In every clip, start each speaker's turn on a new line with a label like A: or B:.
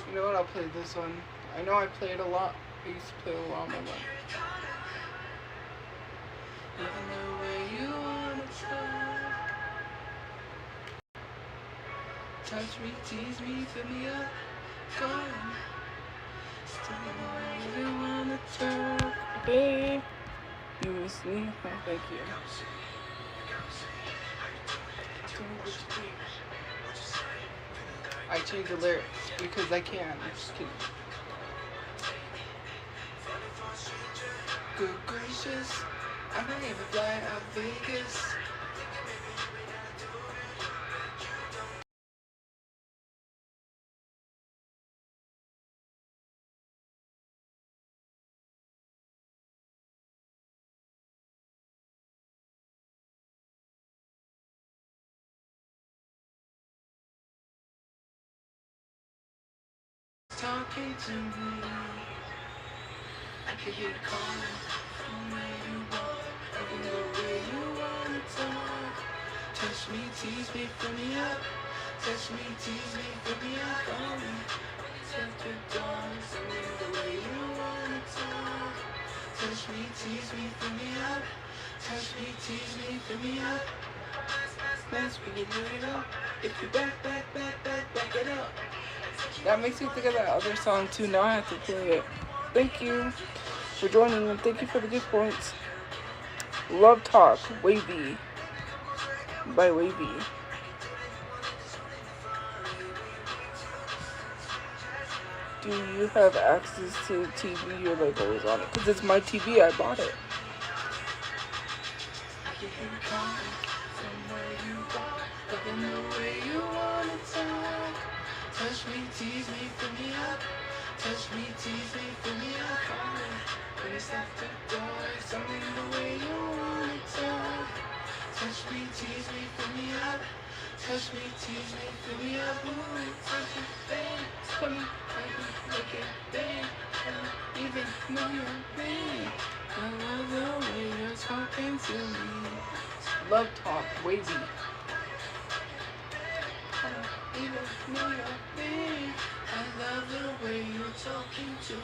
A: You know what? I'll play this one. I know I play it a lot. I used to play it a lot more. Even the way you wanna touch me, tease me, fill me up, go. Still you wanna talk, babe. You miss me? Oh, thank you. I changed the lyrics because I can. I'm just kidding. Good gracious, I don't even fly out Vegas. Talking to me, I can hear you calling from where you walk, even the way you wanna talk. Touch me, tease me, fill me up. Touch me, tease me, fill me up, call me. Touch your darling, send me the way you wanna talk. Touch me, tease me, fill me up. Touch me, tease me, fill me up. Let's begin it up. If you back it up. That makes me think of that other song too. Now I have to play it. Thank you for joining and thank you for the gift points. Love Talk, Wavy by Wavy. Do you have access to the TV? You're like always on it. Because it's my TV, I bought it. Touch me, tease me, fill me up. Touch me, tease me, fill me up. When it's after dark, something the way you want it talk. Touch me, tease me, fill me up. Touch me, tease me, fill me up. Ooh, touch me, bang, come me, make it bang. Even know you're bang. I love the way you're talking to me. Love Talk, Wavy. Even know you're bang. I love the way you're talking to me.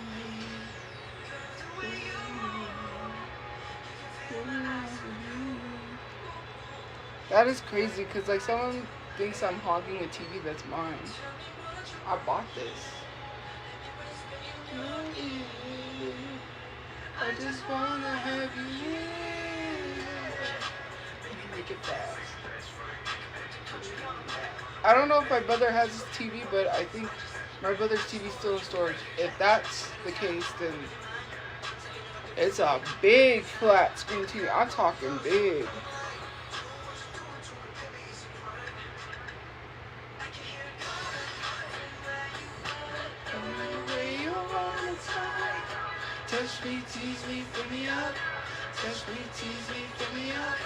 A: That is crazy because like someone thinks I'm hogging a TV that's mine. I bought this. I just wanna have you here. Make it fast. I don't know if my brother has his TV, but I think my brother's TV is still in storage. If that's the case, then it's a big flat screen TV. I'm talking big. Touch me, tease me, fill me up. Touch me, tease me, fill me up.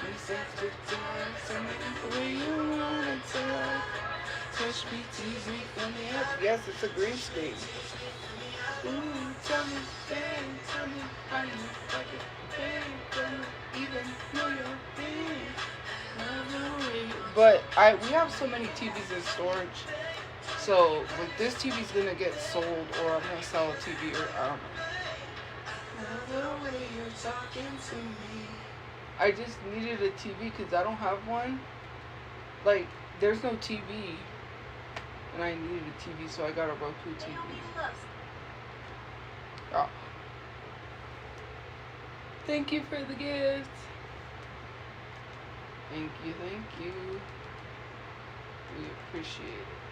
A: You said to talk, tell me the way you wanna talk. Touch me, tease me, fill me up. Yes, it's a green screen. Ooh, tell me, bang, tell me how you like it. Bang, tell me, even know your thing. But we have so many TVs in storage. So, like, this TV's gonna get sold, or I'm gonna sell a TV, or I don't know. The way you're talking to me. I just needed a TV because I don't have one. Like, there's no TV. And I needed a TV, so I got a Roku TV. Oh. Thank you for the gift. Thank you, thank you. We appreciate it.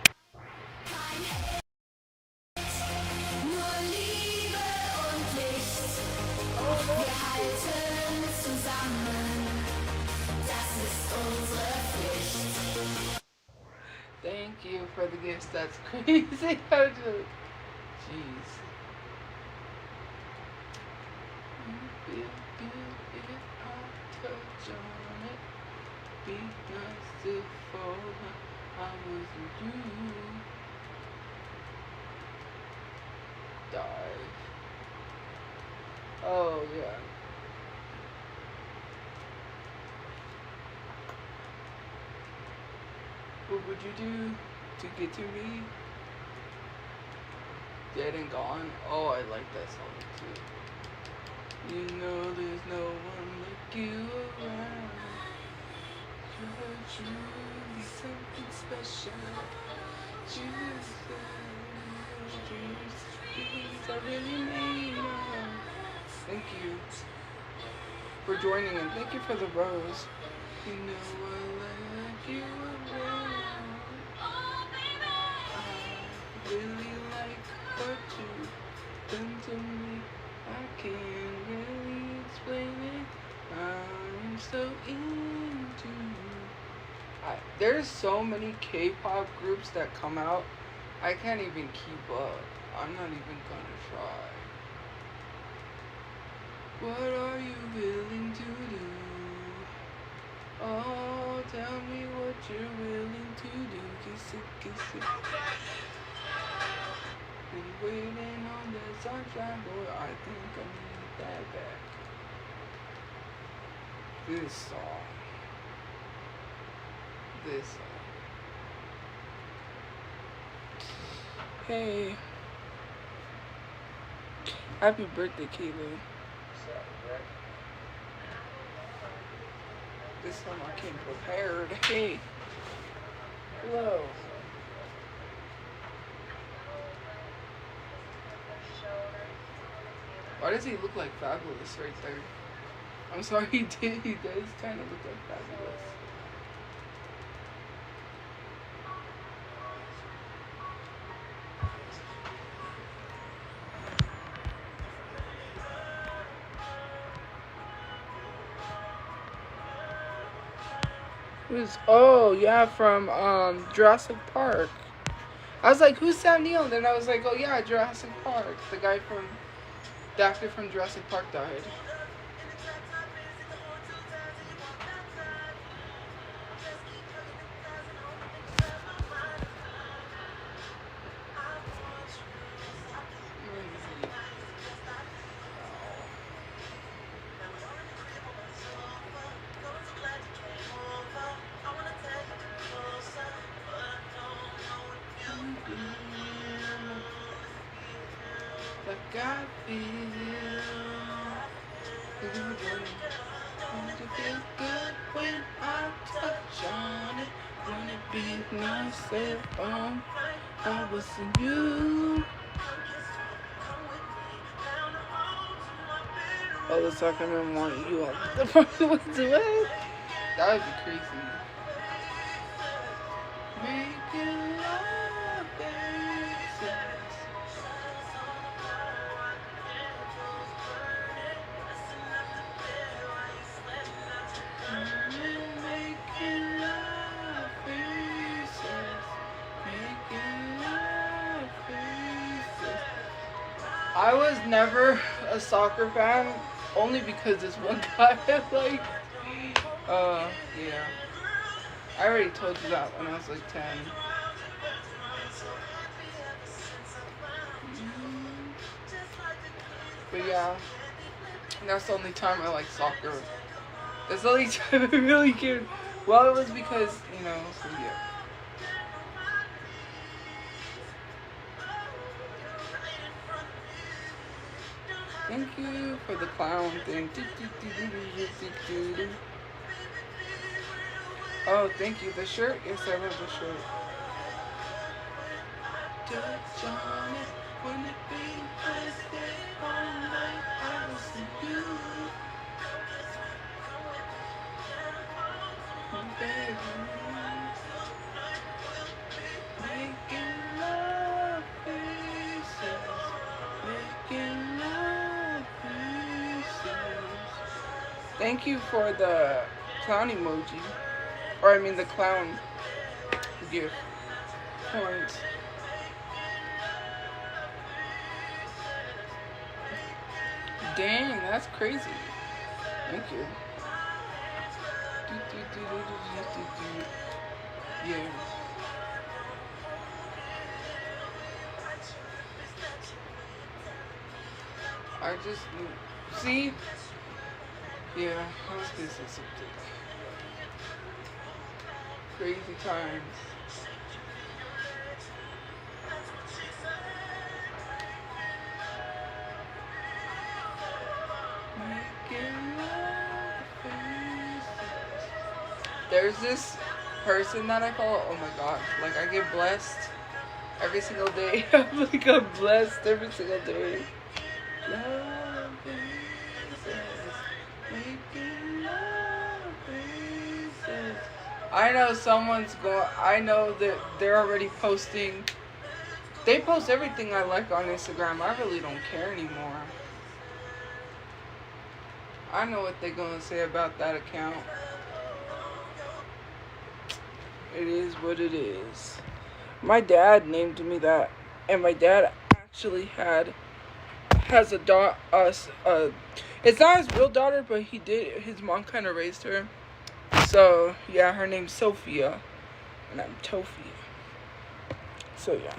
A: Thank you for the gifts. That's crazy. Jeez. Touch on it. Be nice to fall. I was with you. Dive. Oh yeah. What would you do to get to me? Dead and Gone. Oh, I like that song too. You know there's no one like you around. You're truly something special. Dreams are really made of. Thank you for joining in. Thank you for the rose. You know I like you around. I really like what you've done to me. I can't really explain it. I'm so into you. There's so many K-pop groups that come out. I can't even keep up. I'm not even gonna try. What are you willing to do? Oh, tell me what you're willing to do. Kiss it, kiss it. Been waiting on the sunshine, boy. I think I need that back. This song. This song. Hey. Happy birthday, Kaylee. This time I came prepared. Hey. Hello. Why does he look like Fabulous right there? I'm sorry, he does kind of look like Fabulous. Who's, oh yeah, from Jurassic Park. I was like, who's Sam Neill? Then I was like, oh yeah, Jurassic Park. The actor from Jurassic Park died. Like I feel. Don't you feel good when I touch on it? Wanna be myself on. I was in you. Oh, the second one wanted you on the first one to it. That would be crazy. Making love faces. Making love faces. Making love faces. I was never a soccer fan, only because this one guy like, yeah. I already told you that when I was like 10. But yeah, that's the only time I like soccer. That's the only time I really cared. Well, it was because, so yeah. Thank you for the clown thing. Oh, thank you. The shirt? Yes, I love the shirt. Touch on it when it being Thursday all night. I will see you. Baby. Making love faces. Making love faces. Thank you for the clown emoji. Or I mean the clown gift. Points. Dang, that's crazy. Thank you. Yeah. I just see. Yeah, I was gonna say something. Crazy times. There's this person that I follow. Oh my gosh, like I get blessed every single day. Like I'm blessed every single day. Love faces, making love faces. I know someone's going. I know that they're already posting. They post everything I like on Instagram. I really don't care anymore. I know what they're gonna say about that account. It is what it is. My dad named me that, and my dad actually has a daughter. It's not his real daughter, but he did. His mom kind of raised her. So yeah, her name's Sophia, and I'm Tophia. So yeah.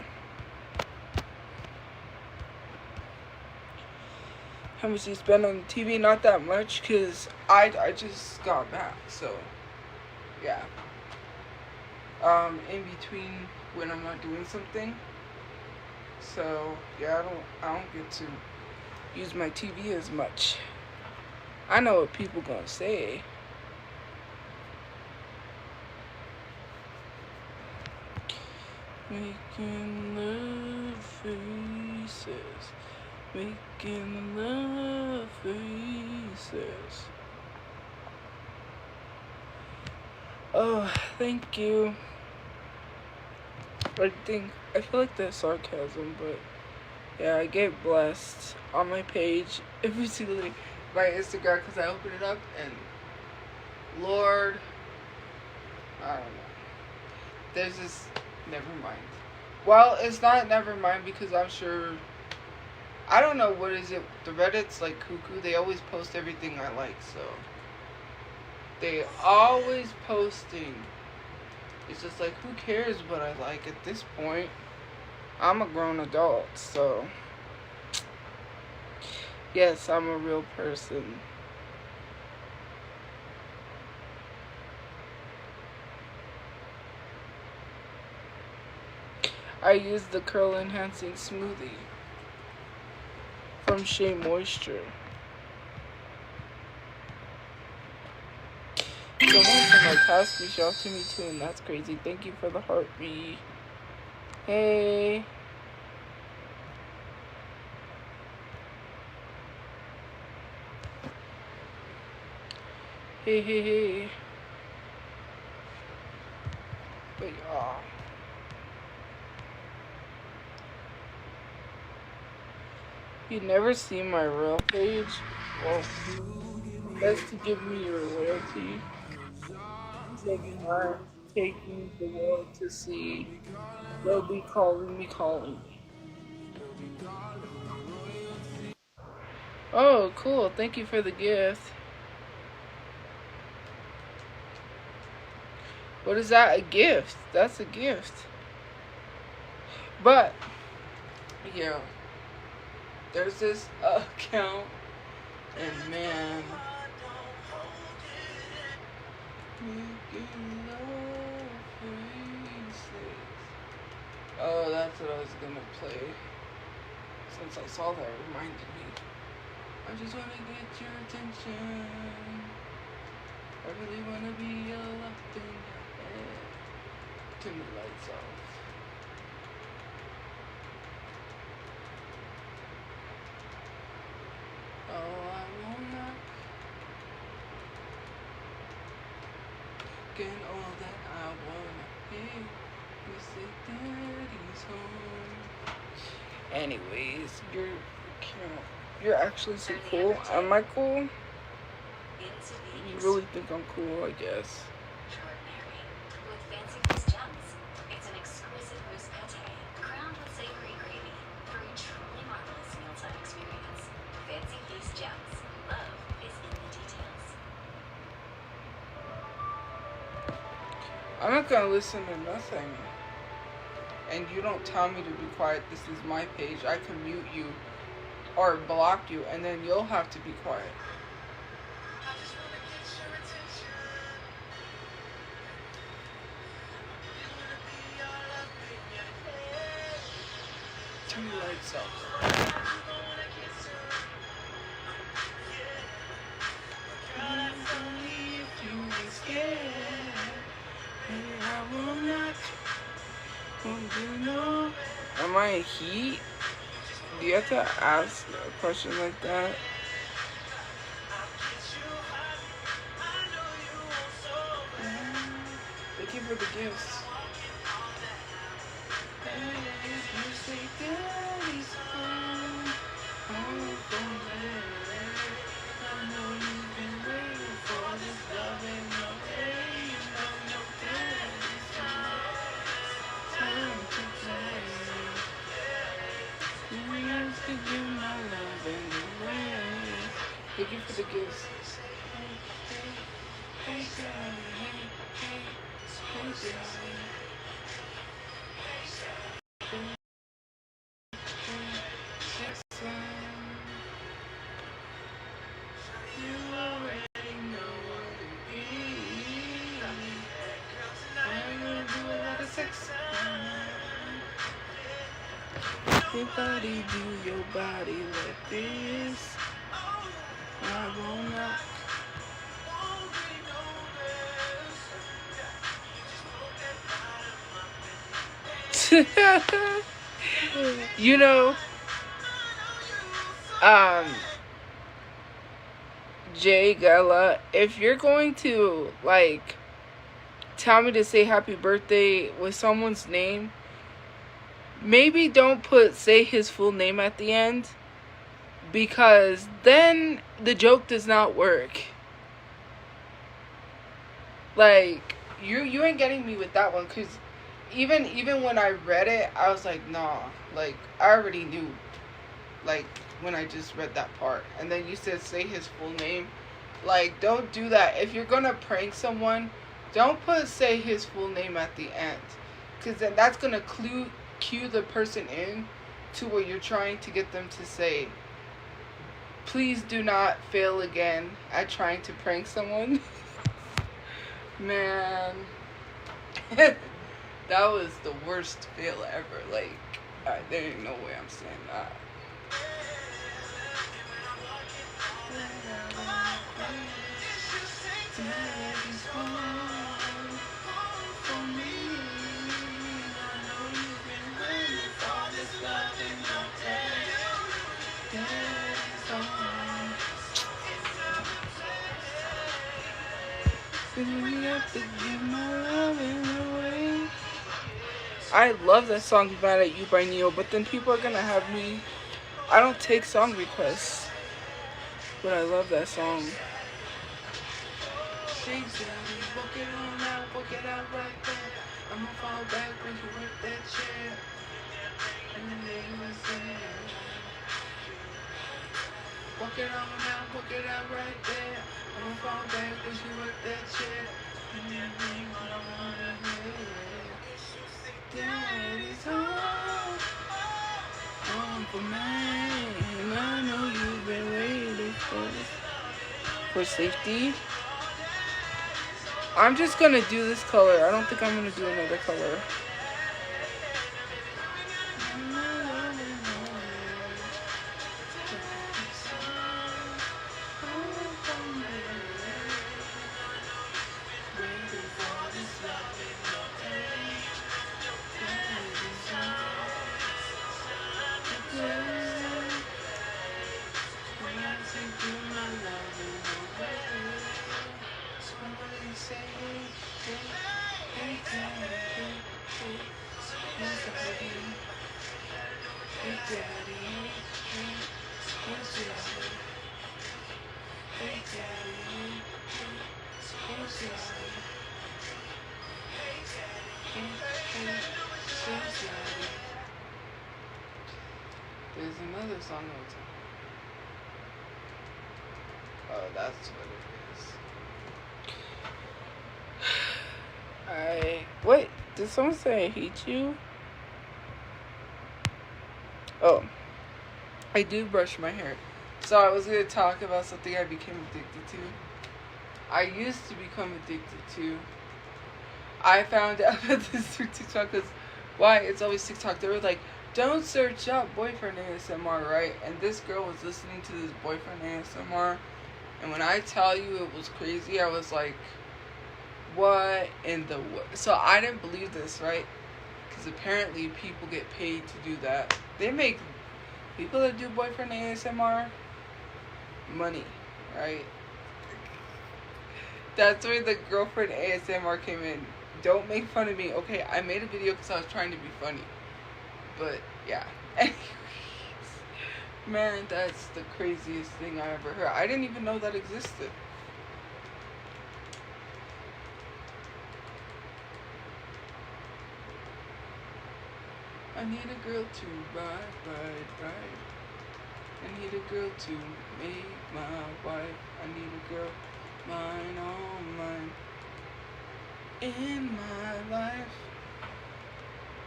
A: How much do you spend on TV? Not that much, cause I just got back. So yeah. In between when I'm not doing something. So yeah, I don't get to use my TV as much. I know what people gonna say. Making love faces, making love faces. Oh, thank you. I feel like that's sarcasm, but yeah, I get blessed on my page every single day. My Instagram, because I open it up and Lord, I don't know. There's this, never mind. Well, it's not never mind because I'm sure, I don't know what is it. The Reddit's like cuckoo. They always post everything I like, so. They always posting. It's just like, who cares what I like at this point? I'm a grown adult, so. Yes, I'm a real person. I use the curl enhancing smoothie from Shea Moisture. Someone from my past reached out to me too, and that's crazy. Thank you for the heartbeat. Hey. Hey. But yeah. You never see my real page? Well, best to give me your loyalty. Taking the world to see. They'll be calling me. Oh, cool. Thank you for the gift. What is that? A gift? That's a gift. But, yeah. There's this account, and man. Oh, that's what I was gonna play. Since I saw that, it reminded me. I just wanna get your attention. I really wanna be all up in your head. Turn the lights off. Oh, I wanna get all that I wanna hear. You say daddy's home. Anyways, you're actually so cool. Am I cool? You really think I'm cool, I guess.
B: Extraordinary. With fancy loose gems. It's an exquisite mousse pate, crowned with savory gravy, for a truly marvelous mealtime experience. Fancy Feast Gems. Love is in the details.
A: I'm not gonna listen to nothing. And you don't tell me to be quiet. This is my page. I can mute you or block you, and then you'll have to be quiet. Turn the lights off.
C: applying heat? Do you have to ask a question like that? Thank you for the gifts. Thank you for the gifts. Everybody do your body like this. I wanna. You know, Jay Gala, if you're going to like tell me to say happy birthday with someone's name, maybe don't say his full name at the end, because then the joke does not work. Like, you ain't getting me with that one, because even when I read it, I was like, nah, like, I already knew, like, when I just read that part. And then you said say his full name. Like, don't do that. If you're gonna prank someone, don't say his full name at the end, because then that's gonna cue the person in to what you're trying to get them to say. Please do not fail again at trying to prank someone. Man, that was the worst fail ever. Like, there ain't no way I'm saying that. I love that song Mad at You by Neo, but then people are gonna have me. I don't take song requests, but I love that song. I'ma fall back when you work that chair. And then they will say, walk it on now, walk it out right there. I'ma fall back when you work that chair. And then they wanna hear. Daddy's home. Home for mine. I know you've been waiting for safety. I'm just gonna do this color. I don't think I'm gonna do another color. There's another song on top. Oh, that's what it is. Wait, did someone say I hate you? Oh, I do brush my hair. So I was going to talk about something I became addicted to. I used to become addicted to. I found out about this through TikTok, because why? It's always TikTok. They were like, don't search up boyfriend ASMR, right? And this girl was listening to this boyfriend ASMR. And when I tell you it was crazy, I was like, what in the what? So I didn't believe this, right? Because apparently people get paid to do that. They make people that do boyfriend ASMR money, right? That's where the girlfriend ASMR came in. Don't make fun of me. Okay, I made a video because I was trying to be funny. But, yeah. Anyways, man, that's the craziest thing I ever heard. I didn't even know that existed. I need a girl to ride. I need a girl to make my wife. I need a girl, mine, all mine, in my life.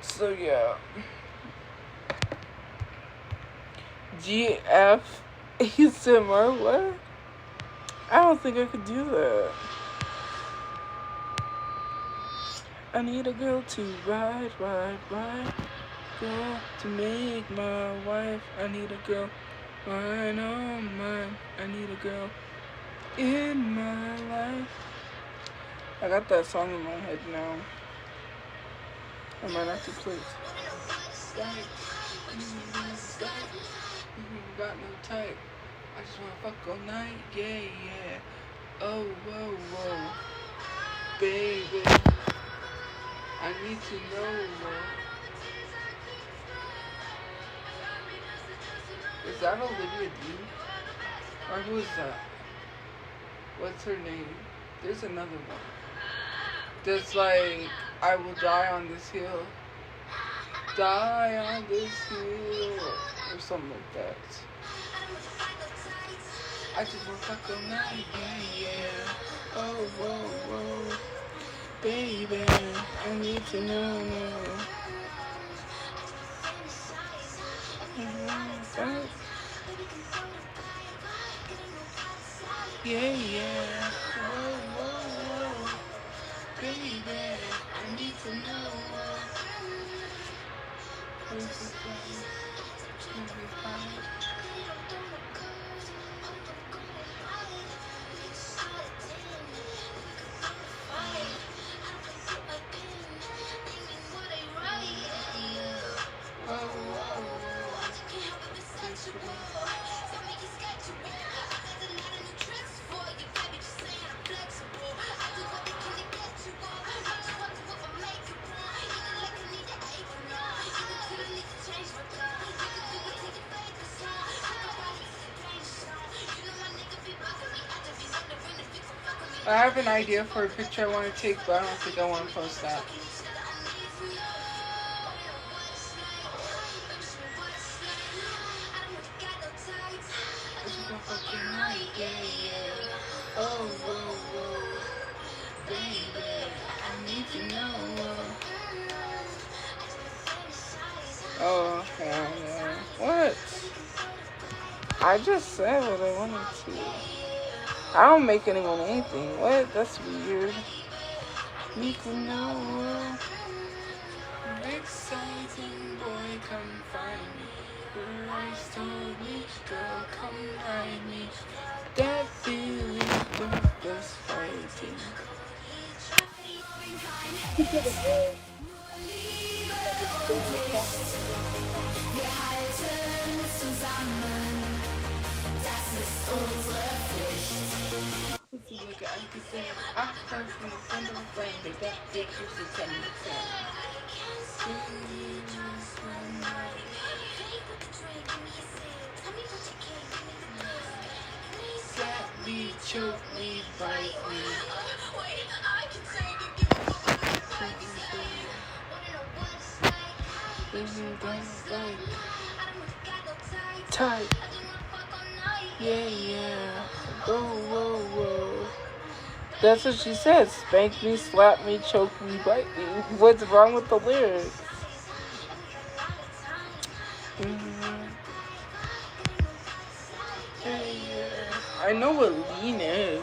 C: So yeah. GF ASMR, what? I don't think I could do that. I need a girl to ride. Girl to make my wife. I need a girl, mine, oh mine. I need a girl in my life. I got that song in my head now. I might have to play it. Got no type. I just wanna fuck all night. Yeah. Oh, whoa. Baby, I need to know. Is that Olivia Dean? Or who is that? What's her name? There's another one. That's like, I will die on this hill. Die on this hill. Or something like that. I just want to fuck all night. Yeah. Oh, whoa. Baby, I need to know. Yeah. Whoa. Baby, I need to know. I have an idea for a picture I want to take, but I don't think I want to post that. Oh, whoa. Baby, I need to know. Oh, yeah. What? I just said what I wanted to. I don't make anyone anything. What? That's weird. Need to know. Exciting boy, come find me. The rice told me, girl, come ride me. That feeling don't just fighting. Look at everything. I come from the front of the flame. They got pictures to send me Slap me, choke me, bite me. Tight. Yeah. Whoa. That's what she said. Spank me, slap me, choke me, bite me. What's wrong with the lyrics? I know what lean is.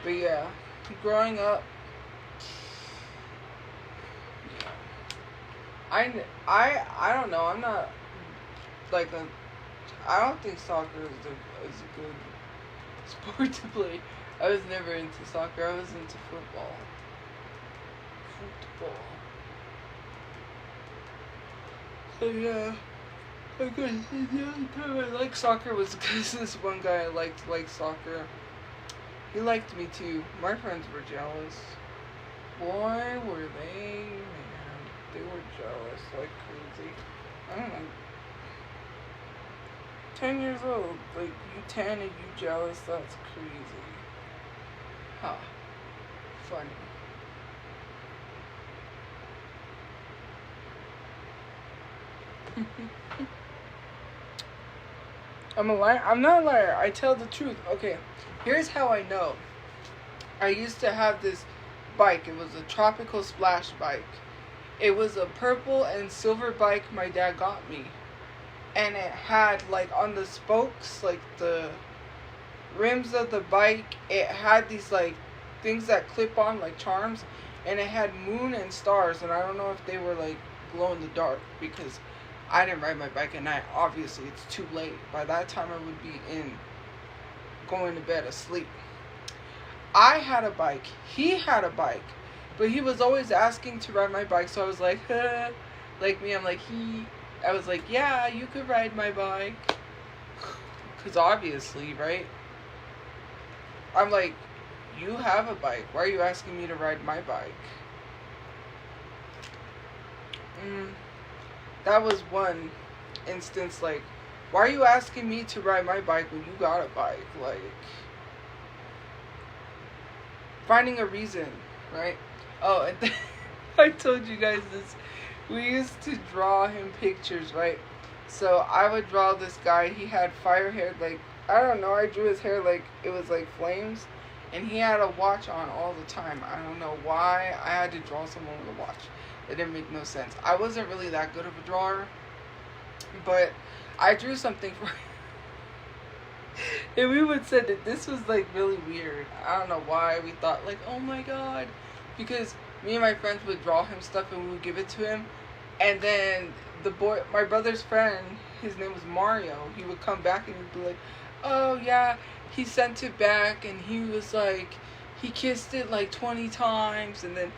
C: But yeah, growing up, I don't know. I'm not like a I don't think soccer is a good sport to play. I was never into soccer. I was into football. So yeah, I guess the only time I liked soccer was because this one guy I liked soccer. He liked me too. My friends were jealous. Boy, were they, man. They were jealous like crazy. I don't know. 10 years old, like you 10 and you jealous, that's crazy. Huh. Funny. I'm a liar. I'm not a liar. I tell the truth. Okay, here's how I know. I used to have this bike. It was a tropical splash bike. It was a purple and silver bike my dad got me. And it had, like, on the spokes, like, the rims of the bike, it had these, like, things that clip on, like, charms. And it had moon and stars. And I don't know if they were, like, glow in the dark. Because I didn't ride my bike at night. Obviously, it's too late. By that time, I would be going to bed asleep. I had a bike. He had a bike. But he was always asking to ride my bike. So I was like, like me, I'm like, I was like, yeah, you could ride my bike. Because obviously, right? I'm like, you have a bike. Why are you asking me to ride my bike? That was one instance, like, why are you asking me to ride my bike when you got a bike? Like, finding a reason, right? Oh, and I told you guys this. We used to draw him pictures, right? So I would draw this guy. He had fire hair, like, I don't know. I drew his hair like it was like flames. And he had a watch on all the time. I don't know why I had to draw someone with a watch. It didn't make no sense. I wasn't really that good of a drawer. But I drew something for him. And we would say that this was like really weird. I don't know why we thought like, oh my god. Because me and my friends would draw him stuff and we would give it to him. And then my brother's friend, his name was Mario. He would come back and he'd be like, oh yeah, he sent it back and he was like, he kissed it like 20 times. And then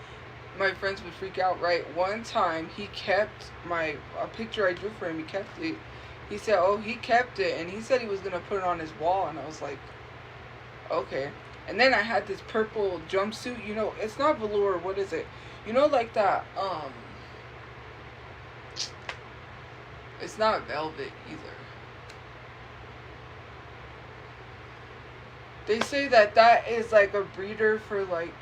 C: my friends would freak out, right? One time he kept a picture I drew for him. He kept it. He said, oh, he kept it. And he said he was going to put it on his wall. And I was like, okay. And then I had this purple jumpsuit. You know, it's not velour. What is it? You know, like that, it's not velvet either. They say that is like a breeder for like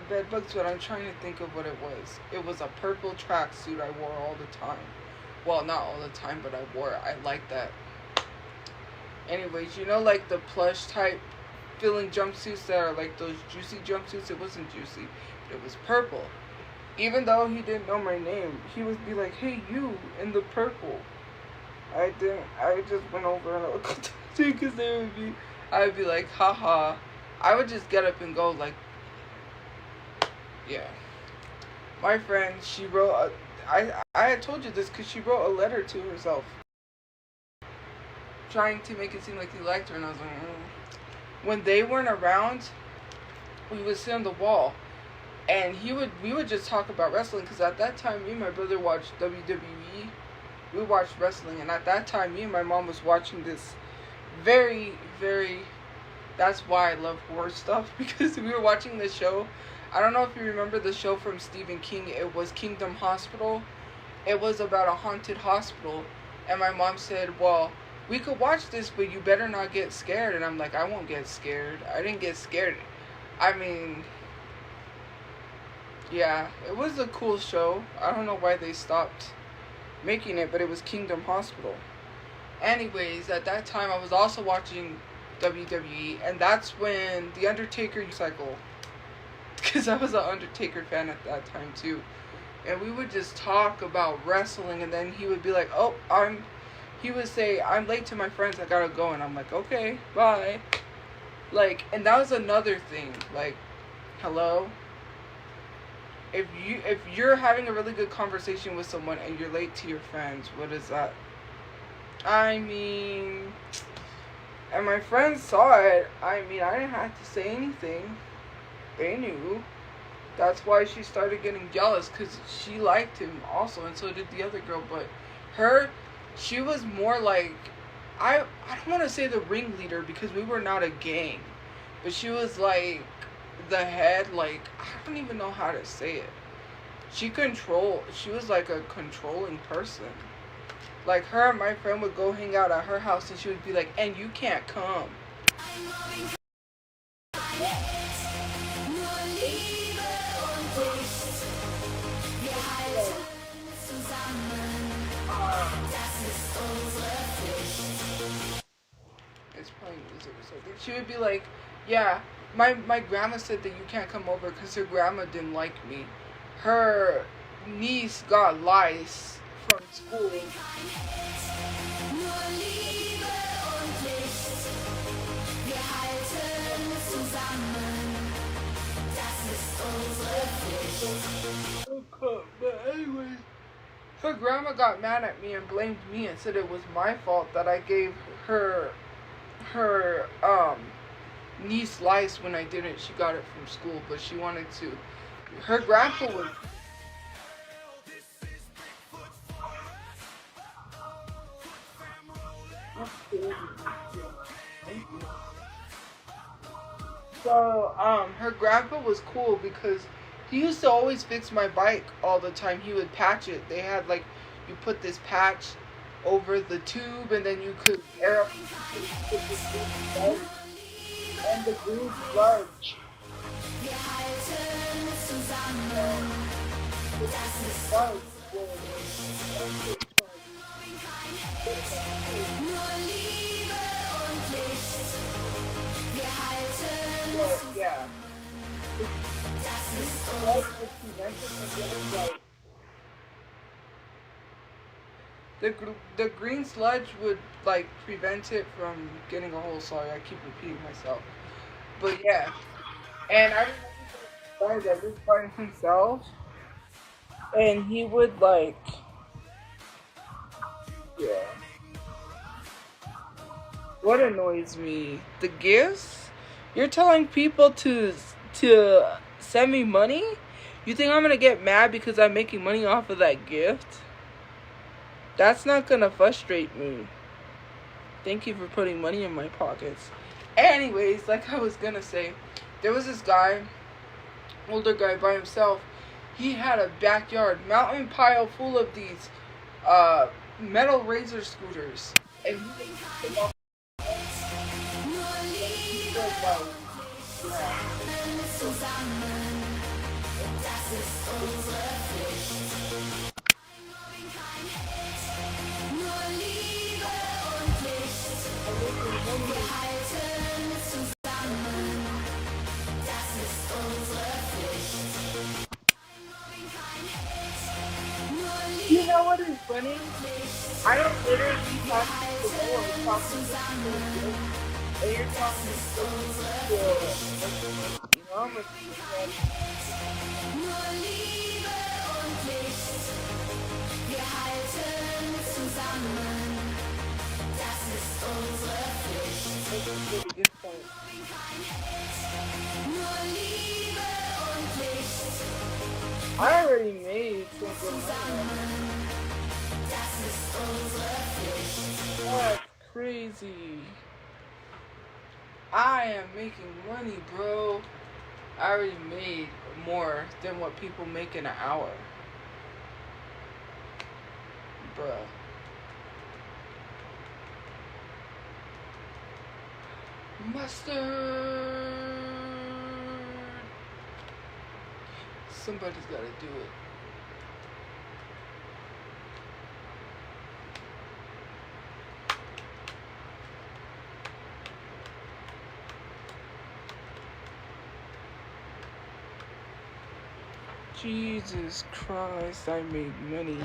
C: bed bugs, but I'm trying to think of what it was. It was a purple tracksuit I wore all the time. Well, not all the time, but I wore it. I like that. Anyways, you know, like the plush type feeling jumpsuits that are like those juicy jumpsuits? It wasn't juicy. It was purple. Even though he didn't know my name, he would be like, hey, you in the purple. I just went over and I would go to because I would be like, haha. I would just get up and go like, yeah. My friend, she wrote, I had told you this because she wrote a letter to herself. Trying to make it seem like he liked her, and I was like, When they weren't around, we would sit on the wall. And we would just talk about wrestling, because at that time, me and my brother watched WWE. We watched wrestling, and at that time, me and my mom was watching this very, very, that's why I love horror stuff, because we were watching this show. I don't know if you remember the show from Stephen King. It was Kingdom Hospital. It was about a haunted hospital, and my mom said, well, we could watch this, but you better not get scared. And I'm like, I won't get scared. I didn't get scared. I mean, yeah, it was a cool show. I don't know why they stopped making it, but it was Kingdom Hospital. Anyways, at that time, I was also watching WWE, and that's when The Undertaker cycle, because I was an Undertaker fan at that time too. And we would just talk about wrestling, and then he would be like, oh, he would say, I'm late to my friends, I gotta go. And I'm like, okay, bye. Like, and that was another thing. Like, hello? If you're having a really good conversation with someone and you're late to your friends, what is that? I mean, and my friends saw it. I mean, I didn't have to say anything. They knew. That's why she started getting jealous because she liked him also, and so did the other girl. But her, she was more like, I don't want to say the ringleader because we were not a gang, but she was like the head. Like I don't even know how to say it. She was like a controlling person. Like her and my friend would go hang out at her house, and she would be like, "And you can't come." It's playing music or something. She would be like, "Yeah, my grandma said that you can't come over because her grandma didn't like me. Her niece got lice from school." But anyways, her grandma got mad at me and blamed me and said it was my fault that I gave her niece lice when I didn't. She got it from school, but she wanted to. Her grandpa was. So her grandpa was cool because he used to always fix my bike all the time. He would patch it. They had like you put this patch over the tube and then you could air up and the green sludge. Yeah. The green sludge would like prevent it from getting a hole. Sorry, I keep repeating myself. But yeah, and I remember the guy that lived by himself, and he would like, yeah. What annoys me? The gifts? You're telling people to send me money? You think I'm gonna get mad because I'm making money off of that gift? That's not gonna frustrate me. Thank you for putting money in my pockets. Anyways, like I was gonna say, there was this guy, older guy by himself. He had a backyard mountain pile full of these metal razor scooters. And he was you know what is funny? I don't literally talk to people or talk to people and you're talking to you know, I'm I already made some good money. That's crazy. I am making money, bro. I already made more than what people make in an hour. Bruh. Mustard. Somebody's gotta do it. Jesus Christ, I made money.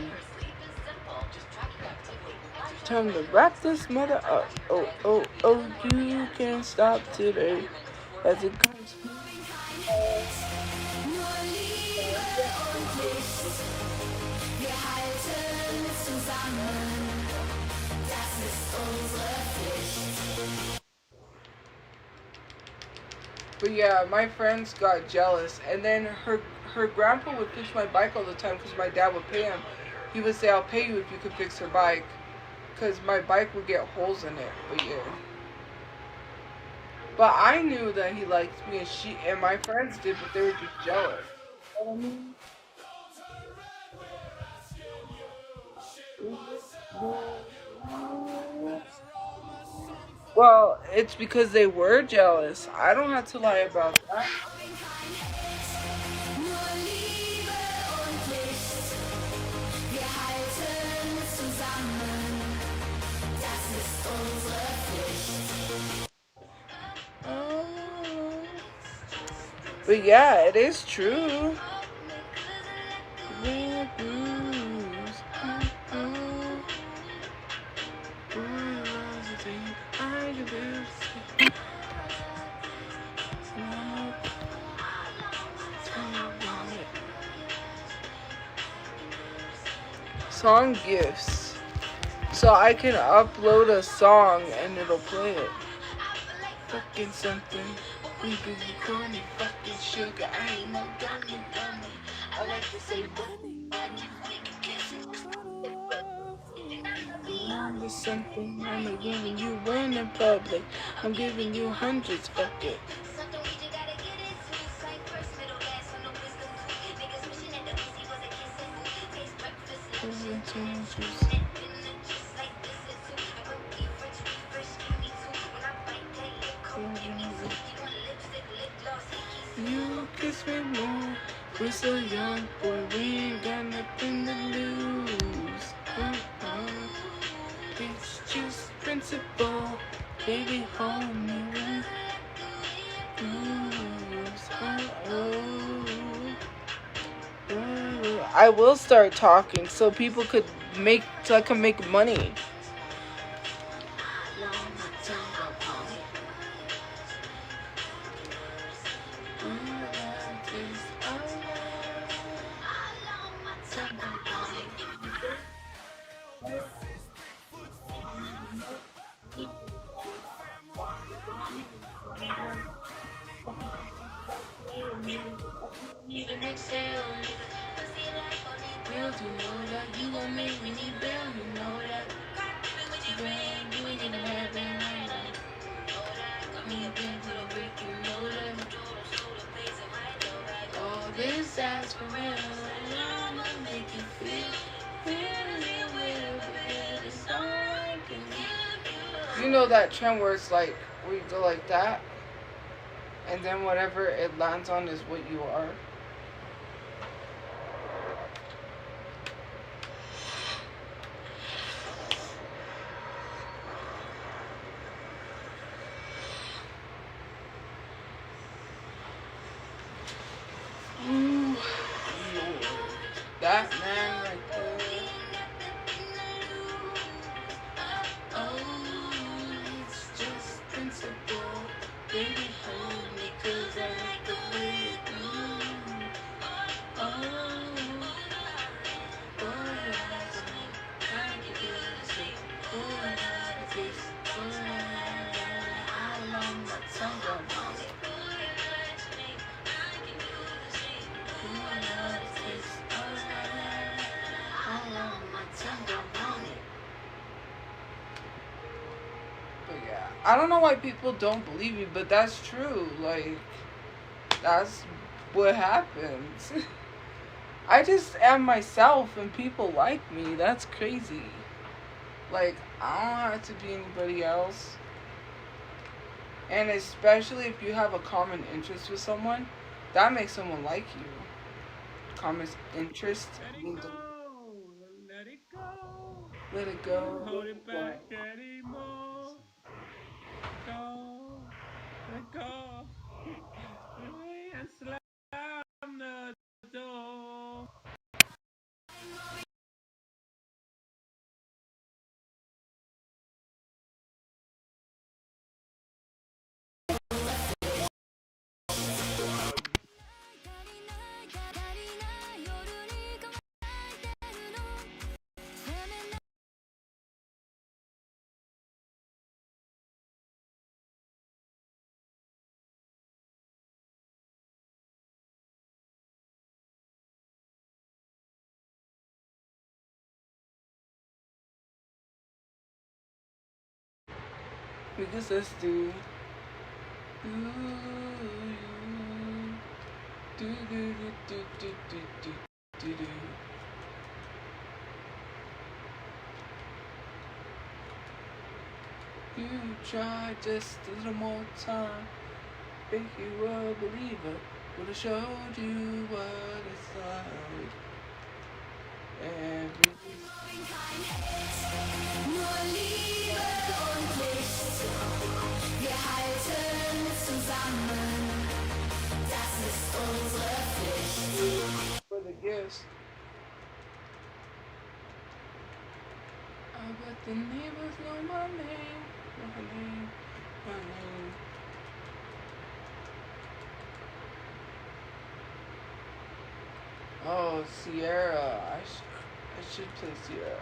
C: Time to wrap this mother up. Oh, oh, oh, you can't stop today as it comes. But yeah, my friends got jealous, and then her grandpa would fix my bike all the time because my dad would pay him. He would say, "I'll pay you if you could fix her bike," because my bike would get holes in it. But yeah, but I knew that he liked me, and she and my friends did, but they were just jealous. You know what I mean? Well, it's because they were jealous. I don't have to lie about that. Oh. But yeah, it is true. Red blues. Oh, oh. Boy, was a thing I could do. Song gifts. So I can upload a song and it'll play it. Fucking something. We be corny, fucking sugar. I ain't no dummy, dummy. I like to say bunny, bunny. I'm something. I'm giving you one in public. I'm giving you hundreds. Fuck it. You kiss me more. We're so young, boy. We ain't got nothing to lose. It's just principle. Baby, hold me when moves. I will start talking so people could make so I can make money. You know that trend where it's like where you go like that, and then whatever it lands on is what you are. Ooh, that man right there. Oh, it's just principle. Baby, hold me 'cause I like the way it moves. Oh, boy, I can do this. Boy, how long my tongue gonna But yeah, I don't know why people don't believe me, but that's true. Like, that's what happens. I just am myself and people like me. That's crazy. Like, I don't have to be anybody else. And especially if you have a common interest with someone, that makes someone like you. Common interest means
A: Let it go.
C: let it go.
A: Don't hold it back anymore. Go. Let go. And slam the door.
C: Because let's do. You try just a little more time. Think you a believer. Would have showed you what it's like. Every
A: Nur Liebe und Licht. Wir halten zusammen. Das ist unsere Pflicht.
C: for the gifts. I bet the neighbors know my name. My name. My name. Oh, Sierra. I should play Sierra.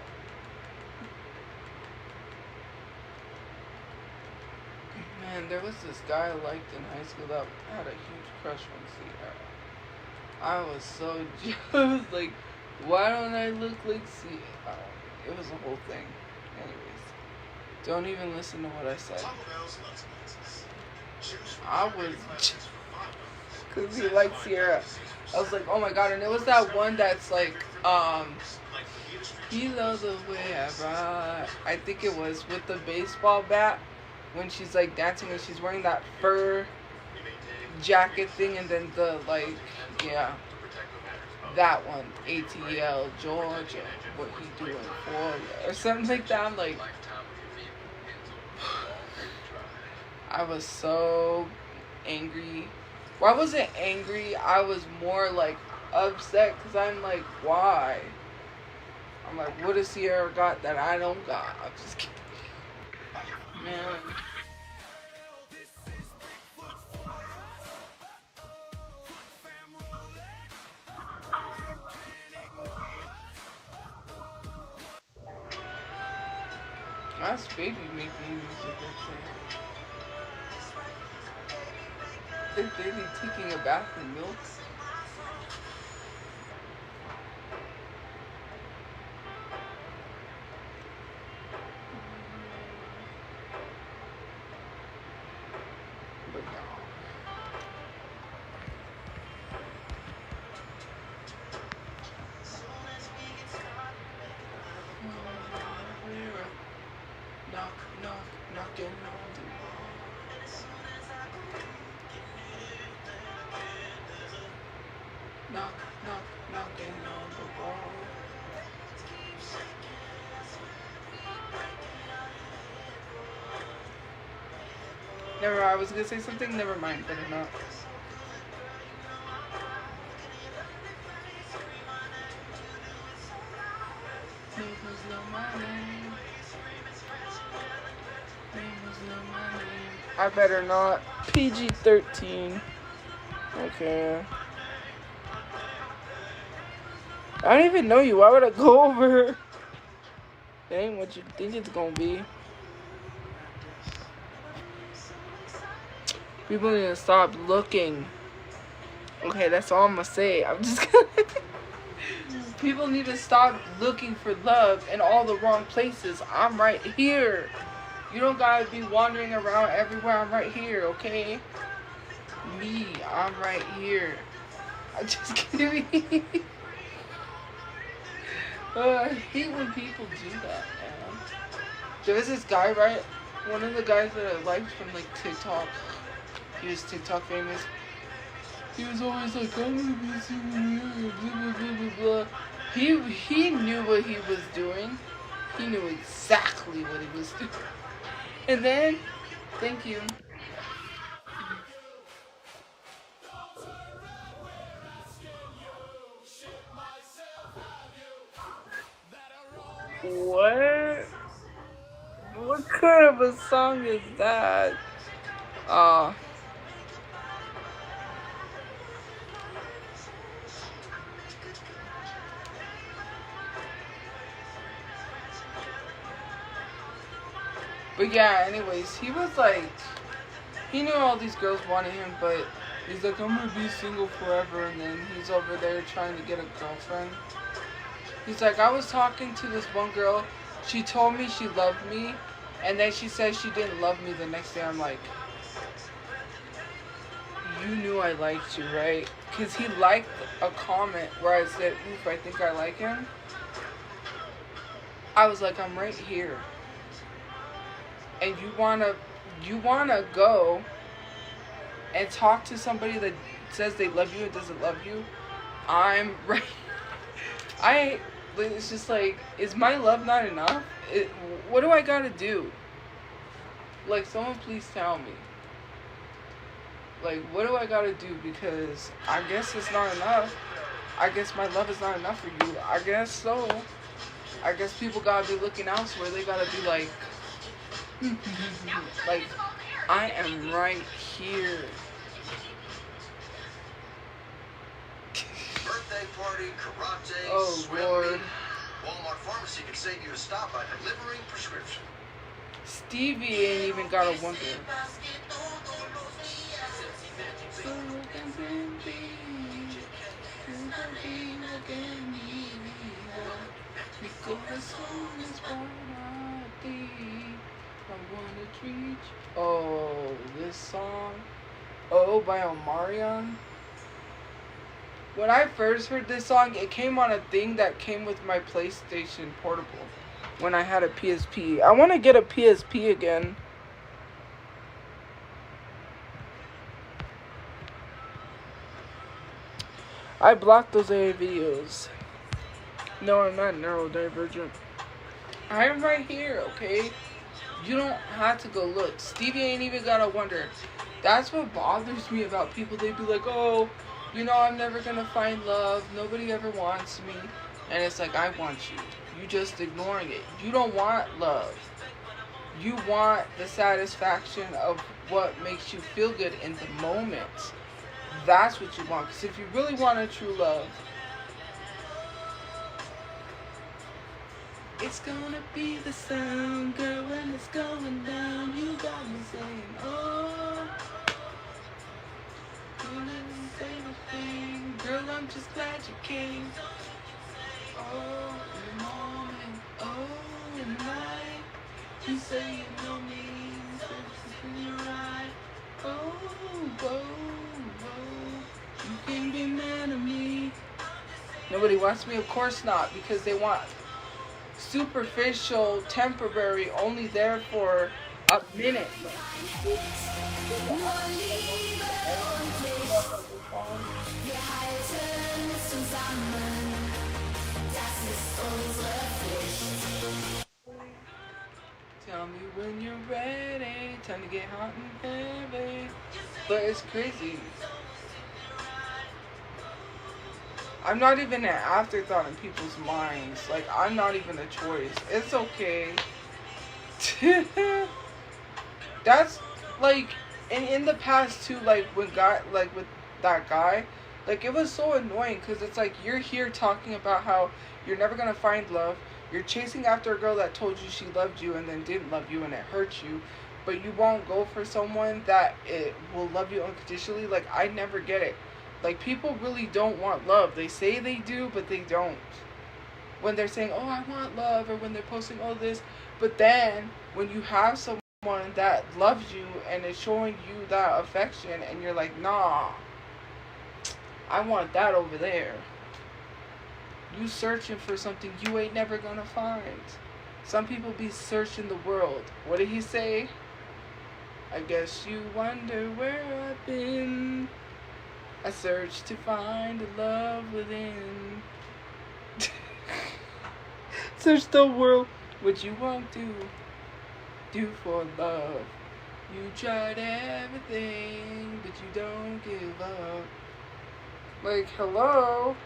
C: Man, there was this guy I liked in high school that had a huge crush on Sierra. I was so jealous. Like, why don't I look like Sierra? It was a whole thing. Anyways, don't even listen to what I said. I was because he liked Sierra. I was like, oh my god, and it was that one that's like, he loves the way I ride. I think it was with the baseball bat when she's like dancing and she's wearing that fur jacket thing and then the like, yeah, that one, ATL Georgia, what he doing for ya, or something like that. I'm like, I was so angry. Well, I wasn't angry. I was more like upset because I'm like, why? I'm like, what has Sierra got that I don't got? I'm just kidding. Man. That's baby making music. Is baby taking a bath in milk? But no. Knock, knock, knocking on the wall. Knock, knock, knocking on the wall. Never mind, I was gonna say something, never mind, better not. Neighbors know my name. Neighbors know my name. I better not. PG-13. Okay. I don't even know you. Why would I go over? It ain't what you think it's gonna be. People need to stop looking. Okay, that's all I'm gonna say. I'm just gonna. People need to stop looking for love in all the wrong places. I'm right here. You don't gotta be wandering around everywhere. I'm right here, okay? Me, I'm right here. I'm just kidding. I hate when people do that, man. There was this guy, right? One of the guys that I liked from like TikTok. He was TikTok famous. He was always like, I'm gonna be super blah blah blah blah blah. He knew what he was doing. He knew exactly what he was doing. And then, thank you. What? What kind of a song is that? But yeah, anyways, he was like, he knew all these girls wanted him, but he's like, I'm gonna be single forever, and then he's over there trying to get a girlfriend. He's like, I was talking to this one girl, she told me she loved me, And then she says she didn't love me the next day. I'm like, you knew I liked you, right? Because he liked a comment where I said, oof, I think I like him. I was like, I'm right here. And you wanna go and talk to somebody that says they love you and doesn't love you? I'm right. It's just like, is my love not enough? What do I gotta do? Like, someone please tell me. Like, what do I gotta do? Because I guess it's not enough. I guess my love is not enough for you. I guess so. I guess people gotta be looking elsewhere. They gotta be like, like, I am right here.
A: Birthday party, karate,
C: Oh,
A: swim
C: Lord.
A: meet. Walmart Pharmacy can save you a stop by delivering prescription.
C: Stevie ain't even gotta wonder. Oh, this song. Oh, by Omarion. When I first heard this song, it came on a thing that came with my PlayStation Portable. When I had a PSP. I want to get a PSP again. I blocked those AA videos. No, I'm not neurodivergent. I am right here, okay? You don't have to go look. Stevie ain't even gotta wonder. That's what bothers me about people. They be like, oh, you know, I'm never gonna find love. Nobody ever wants me. And it's like, I want you. You just ignoring it. You don't want love. You want the satisfaction of what makes you feel good in the moment. That's what you want. Because if you really want a true love, it's gonna be the sound, girl, when it's going down. You got me saying, oh, you didn't say a thing. Girl, I'm just glad you came. Oh, in the morning, oh, in the night. You say you know me, in your eye. Oh, whoa, whoa, you can be mad at me. Nobody wants me? Of course not, because they want superficial, temporary, only there for a minute. Tell me when you're ready, time to get hot and heavy. But it's crazy. I'm not even an afterthought in people's minds. Like, I'm not even a choice. It's okay. That's, like, in the past, too, like, with that guy, like, it was so annoying, because it's like, you're here talking about how you're never gonna find love. You're chasing after a girl that told you she loved you and then didn't love you and it hurt you. But you won't go for someone that it will love you unconditionally. Like, I never get it. Like, people really don't want love. They say they do, but they don't. When they're saying, oh, I want love, or when they're posting all this. But then, when you have someone that loves you and is showing you that affection, and you're like, nah, I want that over there. You searching for something you ain't never gonna find. Some people be searching the world. What did he say? I guess you wonder where I've been. I search to find the love within. Search the world. What you won't do for love. You tried everything, but you don't give up. Like, hello?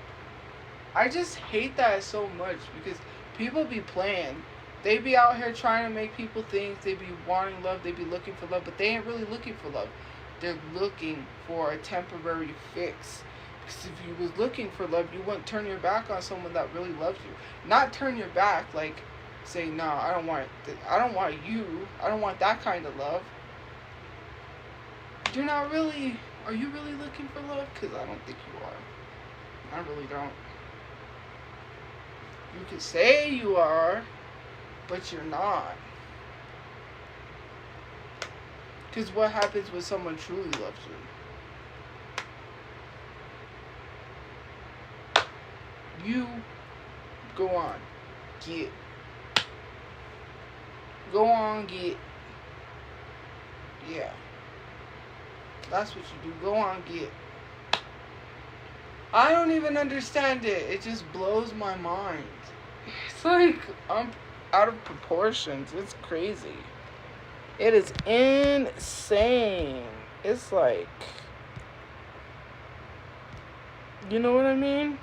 C: I just hate that so much, because people be playing. They be out here trying to make people think they be wanting love, they be looking for love, but they ain't really looking for love. They're looking for a temporary fix. Because if you was looking for love, you wouldn't turn your back on someone that really loves you. Not turn your back, like, say, no, I don't want you. I don't want that kind of love. You're not really, are you really looking for love? Because I don't think you are. I really don't. You could say you are, but you're not. Because what happens when someone truly loves you? You go on, get. Go on, get. Yeah. That's what you do. Go on, get. I don't even understand it. It just blows my mind. It's like I'm out of proportions. It's crazy. It is insane. It's like, you know what I mean?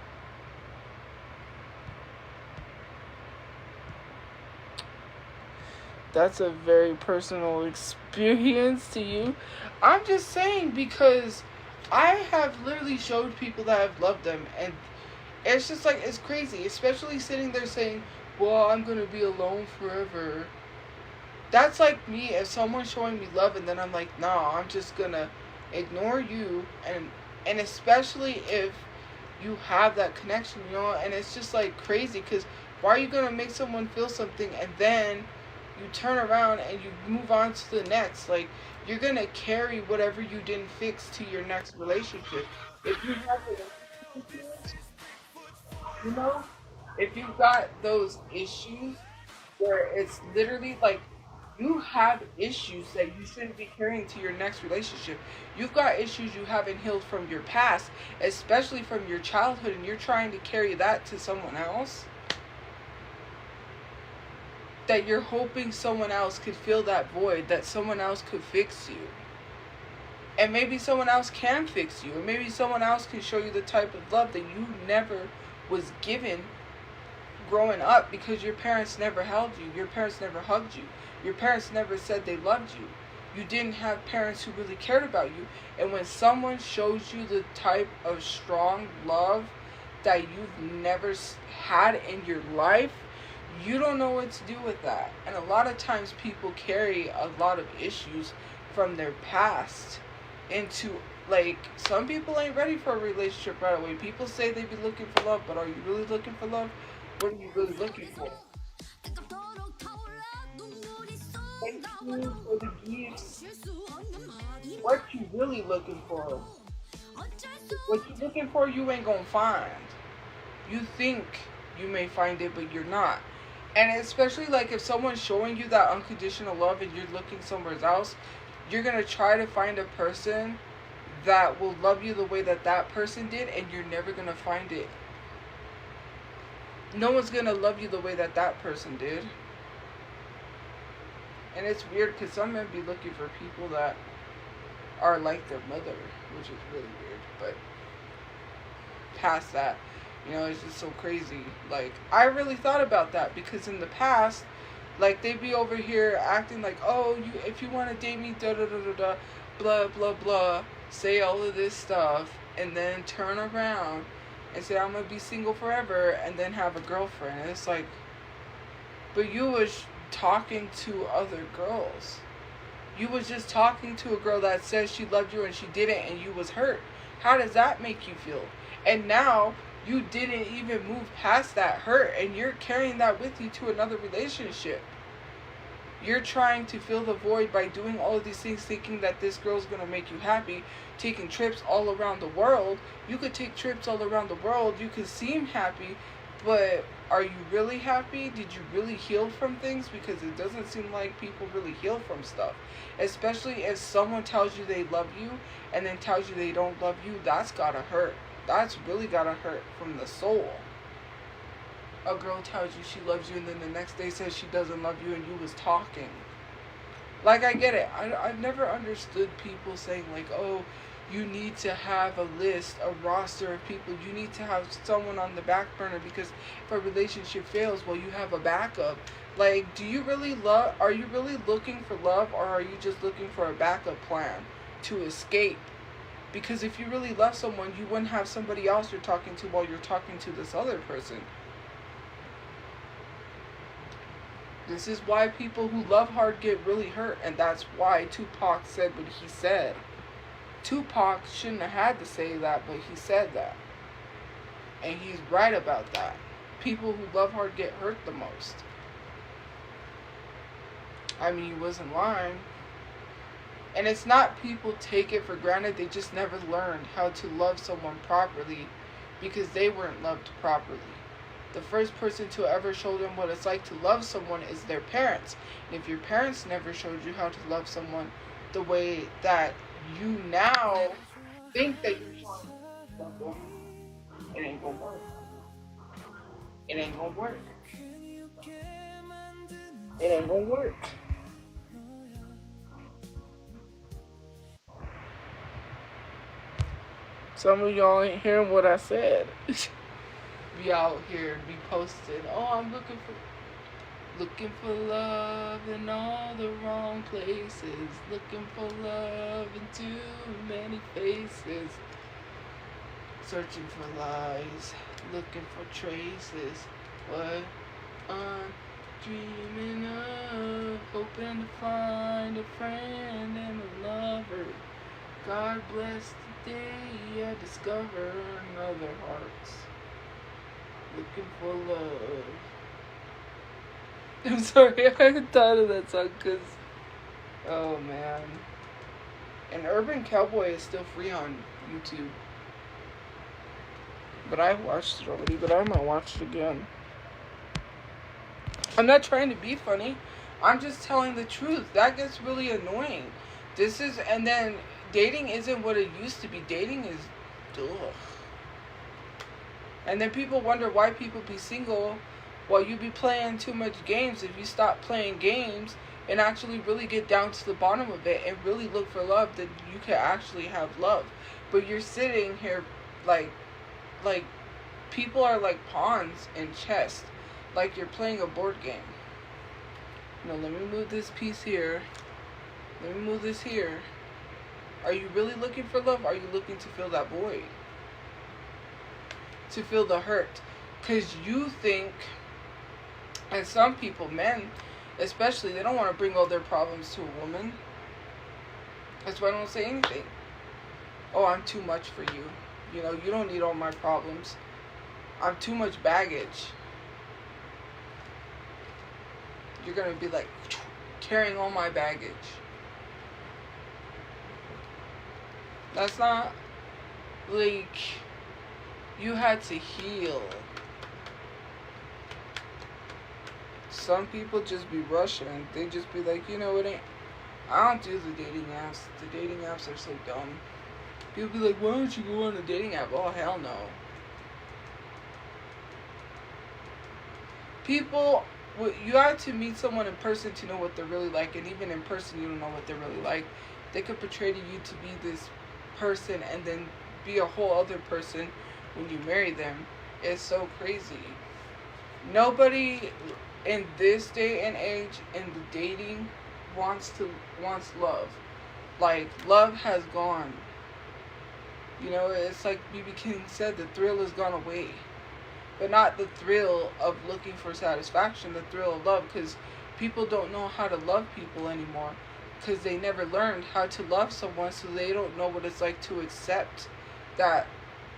C: That's a very personal experience to you. I'm just saying because I have literally showed people that I've loved them, and it's just like, it's crazy, especially sitting there saying, well, I'm going to be alone forever. That's like me, if someone's showing me love and then I'm like, nah, I'm just going to ignore you, and especially if you have that connection, you know, and it's just like crazy, because why are you going to make someone feel something and then you turn around and you move on to the next? Like, you're going to carry whatever you didn't fix to your next relationship. If you have relationships, you know, if you've got those issues where it's literally like you have issues that you shouldn't be carrying to your next relationship. You've got issues you haven't healed from your past, especially from your childhood, and you're trying to carry that to someone else. That you're hoping someone else could fill that void, that someone else could fix you. And maybe someone else can fix you, and maybe someone else can show you the type of love that you never was given growing up, because your parents never held you, your parents never hugged you, your parents never said they loved you. You didn't have parents who really cared about you. And when someone shows you the type of strong love that you've never had in your life, you don't know what to do with that. And a lot of times people carry a lot of issues from their past into, like, some people ain't ready for a relationship right away. People say they be looking for love, but are you really looking for love? What are you really looking for? Thank you for the gifts. What you really looking for? What you looking for, you ain't gonna find. You think you may find it, but you're not. And especially, like, if someone's showing you that unconditional love and you're looking somewhere else, you're gonna try to find a person that will love you the way that that person did, and you're never gonna find it. No one's gonna love you the way that that person did. And it's weird because some men be looking for people that are like their mother, which is really weird. But past that, you know, it's just so crazy. Like, I really thought about that, because in the past, like, they'd be over here acting like, oh, you, if you want to date me, da da da da da, blah blah blah, say all of this stuff, and then turn around and say, I'm gonna be single forever, and then have a girlfriend. And it's like, but you was talking to other girls. You was just talking to a girl that says she loved you and she didn't, and you was hurt. How does that make you feel? And now you didn't even move past that hurt, and you're carrying that with you to another relationship. You're trying to fill the void by doing all of these things, thinking that this girl's going to make you happy, taking trips all around the world. You could take trips all around the world. You could seem happy, but are you really happy? Did you really heal from things? Because it doesn't seem like people really heal from stuff. Especially if someone tells you they love you and then tells you they don't love you, that's gotta hurt. That's really gotta hurt from the soul. A girl tells you she loves you and then the next day says she doesn't love you, and you was talking. Like, I get it. I've never understood people saying, like, oh, you need to have a list, a roster of people. You need to have someone on the back burner, because if a relationship fails, well, you have a backup. Like, do you really love, are you really looking for love, or are you just looking for a backup plan to escape? Because if you really love someone, you wouldn't have somebody else you're talking to while you're talking to this other person. This is why people who love hard get really hurt, and that's why Tupac said what he said. Tupac shouldn't have had to say that, but he said that. And he's right about that. People who love hard get hurt the most. I mean, he wasn't lying. And it's not people take it for granted, they just never learned how to love someone properly because they weren't loved properly. The first person to ever show them what it's like to love someone is their parents. And if your parents never showed you how to love someone the way that you now think that you should love them, it ain't gonna work. It ain't gonna work. It ain't gonna work. Some of y'all ain't hearing what I said. Be out here, be posting. Oh, I'm looking for love in all the wrong places. Looking for love in too many faces. Searching for lies, looking for traces. What I'm dreaming of, hoping to find a friend and a lover. God bless the day I discover another heart. Looking for love. I'm sorry, I thought of that song because, oh man. And Urban Cowboy is still free on YouTube. But I watched it already, but I might watch it again. I'm not trying to be funny. I'm just telling the truth. That gets really annoying. And then dating isn't what it used to be. Dating is, ugh. And then people wonder why people be single while you be playing too much games. If you stop playing games and actually really get down to the bottom of it and really look for love, then you can actually have love. But you're sitting here like people are like pawns in chess, like you're playing a board game. No, let me move this piece here. Let me move this here. Are you really looking for love? Are you looking to fill that void? To feel the hurt? Because you think, and some people, men especially, they don't want to bring all their problems to a woman. That's why I don't say anything. Oh, I'm too much for you. You know, you don't need all my problems. I'm too much baggage. You're going to be like carrying all my baggage. That's not like you had to heal. Some people just be rushing. They just be like, you know, it ain't. I don't do the dating apps. The dating apps are so dumb. People be like, why don't you go on a dating app? Oh, hell no. People, you have to meet someone in person to know what they're really like. And even in person, you don't know what they're really like. They could portray to you to be this person and then be a whole other person when you marry them. It's so crazy. Nobody in this day and age in the dating wants love. Like, love has gone. You know, it's like B.B. King said, the thrill has gone away. But not the thrill of looking for satisfaction, the thrill of love, because people don't know how to love people anymore. Because they never learned how to love someone, so they don't know what it's like to accept that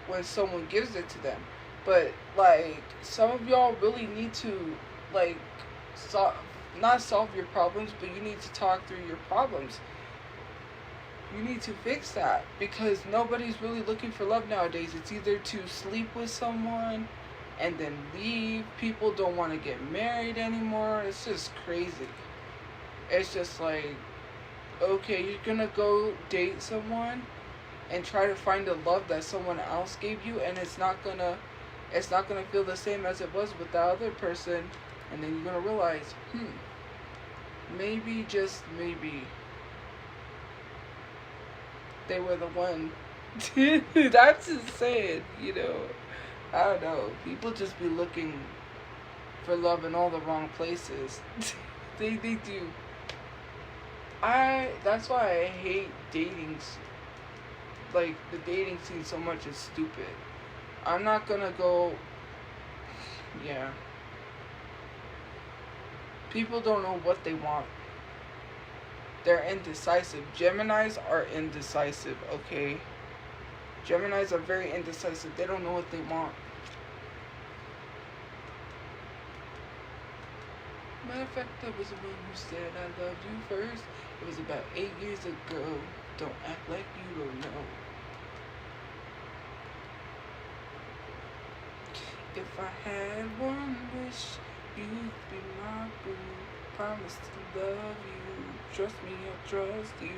C: when someone gives it to them. But, like, some of y'all really need to, like, not solve your problems, but you need to talk through your problems. You need to fix that, because nobody's really looking for love nowadays. It's either to sleep with someone and then leave. People don't want to get married anymore. It's just crazy. It's just like, okay, you're gonna go date someone and try to find a love that someone else gave you, and it's not gonna feel the same as it was with the other person. And then you're gonna realize, maybe, just maybe, they were the one. That's insane, you know. I don't know. People just be looking for love in all the wrong places. They do. That's why I hate dating. Like, the dating scene so much is stupid. I'm not gonna go. Yeah. People don't know what they want. They're indecisive. Geminis are indecisive, okay? Geminis are very indecisive. They don't know what they want. Matter of fact, that was the one who said I loved you first. It was about 8 years ago. Don't act like you don't know. If I had one wish, you'd be my boo. Promise to love you. Trust me, I trust you.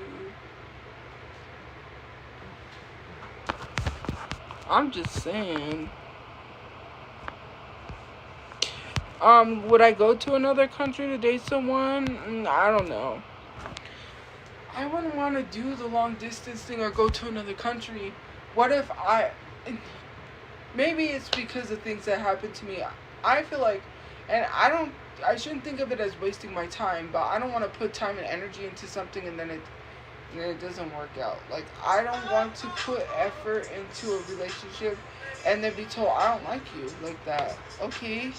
C: I'm just saying. Would I go to another country to date someone? I don't know. I wouldn't want to do the long distance thing or go to another country. What if maybe it's because of things that happened to me. I feel like, and I shouldn't think of it as wasting my time, but I don't want to put time and energy into something and then it doesn't work out. Like, I don't want to put effort into a relationship and then be told I don't like you like that. Okay.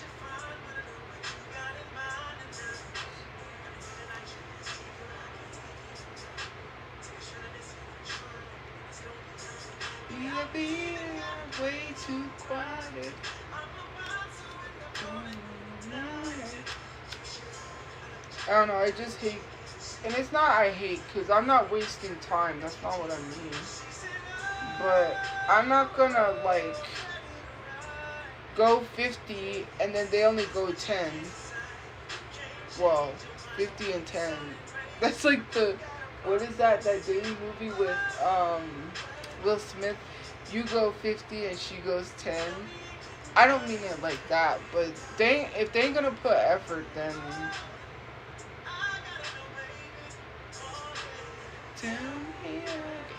C: You're being way too quiet. I don't know, I just hate, and it's not I hate, because I'm not wasting time, that's not what I mean. But I'm not gonna, like, go 50, and then they only go 10. Well, 50 and 10. That's like what is that dating movie with, Will Smith? You go 50 and she goes 10. I don't mean it like that, but if they ain't gonna put effort, then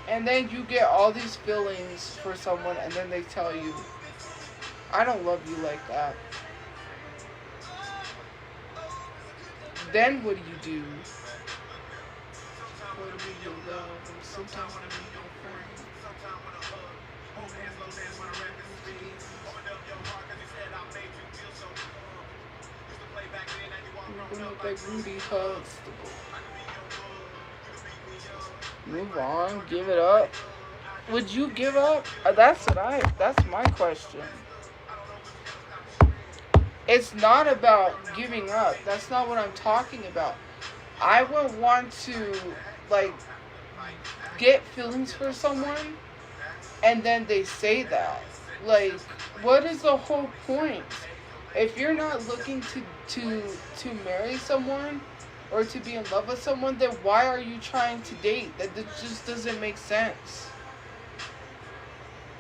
C: and then you get all these feelings for someone, and then they tell you, I don't love you like that. Then what do you do? What do you love? Sometimes I need your friend. Like Rudy Huxtable. Move on, give it up. Would you give up? That's my question. It's not about giving up. That's not what I'm talking about. I would want to, like, get feelings for someone and then they say that. Like, what is the whole point? If you're not looking to marry someone or to be in love with someone, then why are you trying to date? That just doesn't make sense.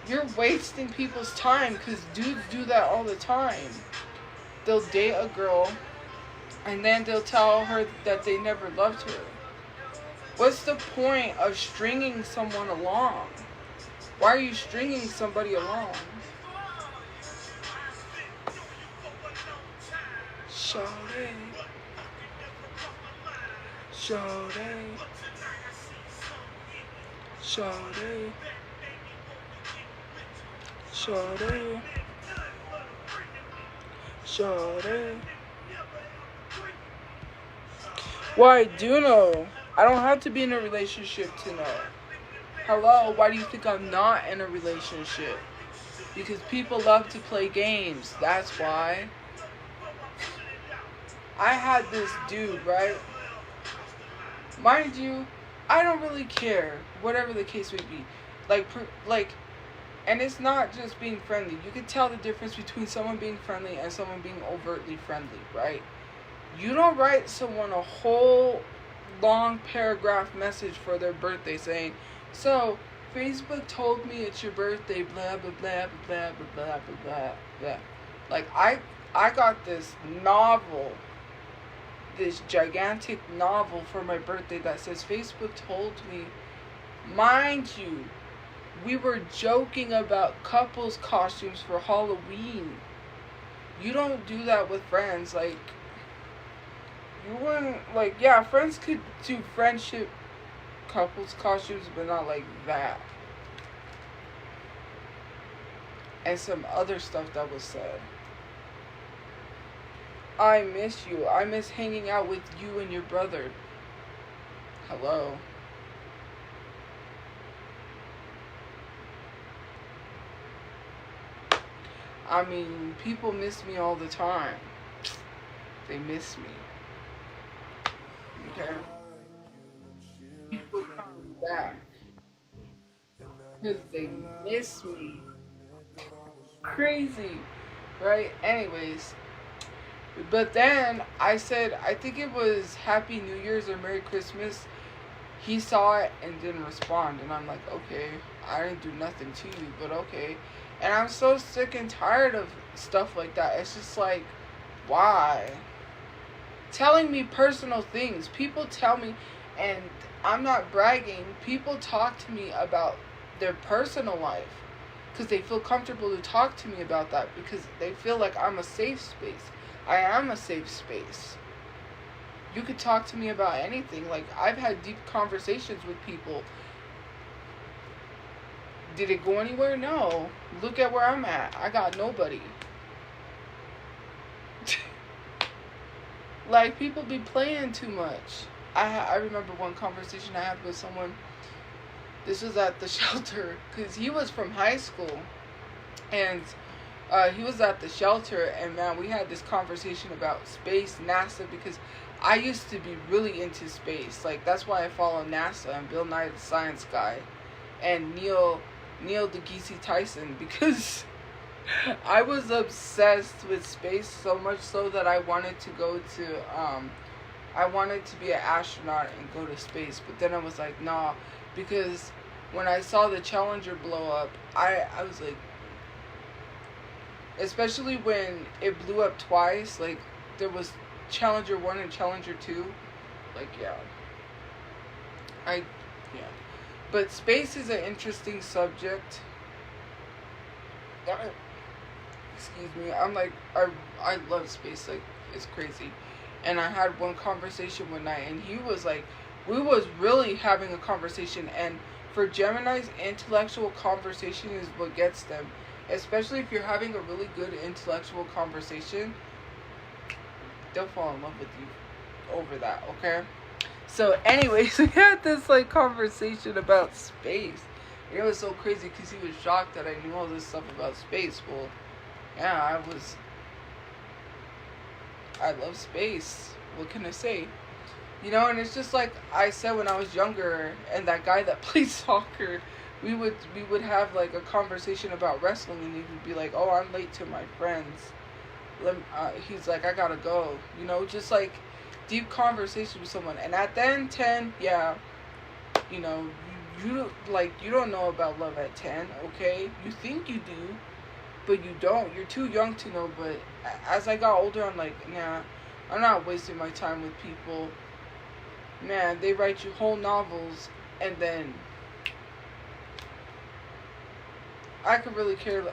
C: You're wasting people's time, because dudes do that all the time. They'll date a girl and then they'll tell her that they never loved her. What's the point of stringing someone along? Why are you stringing somebody along? Shawty, shawty, shawty, shawty, shawty. Well, I do know. I don't have to be in a relationship to know. Hello, why do you think I'm not in a relationship? Because people love to play games. That's why. I had this dude, right? Mind you, I don't really care, whatever the case may be. And it's not just being friendly. You can tell the difference between someone being friendly and someone being overtly friendly, right? You don't write someone a whole long paragraph message for their birthday saying, so, Facebook told me it's your birthday, blah, blah, blah, blah, blah, blah, blah, blah, blah. Like, I got this novel, this gigantic novel for my birthday that says Facebook told me. Mind you, we were joking about couples costumes for Halloween. You don't do that with friends. Like, you wouldn't, like, yeah, friends could do friendship couples costumes, but not like that. And some other stuff that was said. I miss you. I miss hanging out with you and your brother. Hello. I mean, people miss me all the time. They miss me. Okay, people come back because they miss me. Crazy, right? Anyways, but then I said, I think it was Happy New Year's or Merry Christmas. He saw it and didn't respond, and I'm like, okay, I didn't do nothing to you, but okay. And I'm so sick and tired of stuff like that. It's just like, why? Telling me personal things. People tell me, and I'm not bragging, people talk to me about their personal life because they feel comfortable to talk to me about that because they feel like I'm a safe space. I am a safe space. You could talk to me about anything. Like, I've had deep conversations with people. Did it go anywhere? No. Look at where I'm at. I got nobody. Like, people be playing too much. I remember one conversation I had with someone. This was at the shelter because he was from high school, and he was at the shelter, and man, we had this conversation about space, NASA, because I used to be really into space. Like, that's why I follow NASA and Bill Nye the Science Guy and Neil deGrasse Tyson, because I was obsessed with space, so much so that I wanted to go to I wanted to be an astronaut and go to space. But then I was like, nah, because when I saw the Challenger blow up, I was like, especially when it blew up twice, like there was Challenger 1 and Challenger 2, like, yeah. But space is an interesting subject. Excuse me. I'm like, I love space, like, it's crazy. And I had one conversation one night, and he was like, we was really having a conversation, and for Geminis, intellectual conversation is what gets them. Especially if you're having a really good intellectual conversation, they'll fall in love with you over that, okay? So anyways, we had this like conversation about space. And it was so crazy because he was shocked that I knew all this stuff about space. Well, yeah, I love space. What can I say? You know, and it's just like I said when I was younger, and that guy that played soccer, we would have like a conversation about wrestling, and he would be like, "Oh, I'm late to my friends." He's like, "I gotta go." You know, just like deep conversation with someone. And at then 10, yeah, you know, you don't know about love at 10, okay? You think you do, but you don't. You're too young to know. But as I got older, I'm like, nah, I'm not wasting my time with people. Man, they write you whole novels, and then I could really care.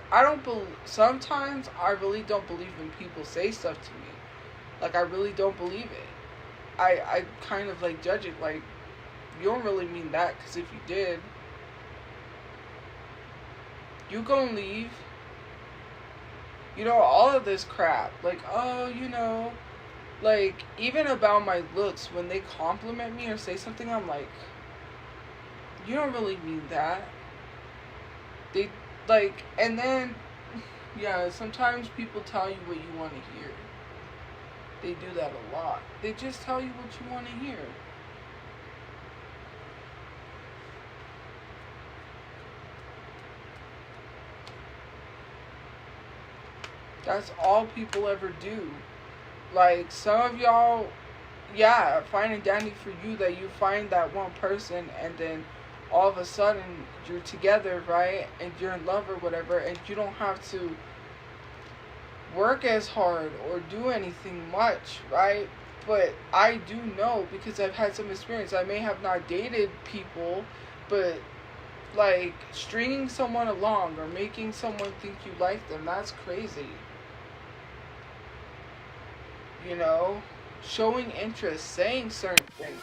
C: Sometimes I really don't believe when people say stuff to me. Like, I really don't believe it. I kind of like judge it, like, you don't really mean that, because if you did, you gon' leave. You know, all of this crap, like, oh, you know, like, even about my looks, when they compliment me or say something, I'm like, you don't really mean that. They, like, and then, yeah, sometimes people tell you what you want to hear. They do that a lot. They just tell you what you want to hear. That's all people ever do. Like, some of y'all, yeah, fine and dandy for you that you find that one person, and then all of a sudden you're together, right? And you're in love or whatever, and you don't have to work as hard or do anything much, right? But I do know, because I've had some experience. I may have not dated people, but like stringing someone along or making someone think you like them, that's crazy. You know, showing interest, saying certain things.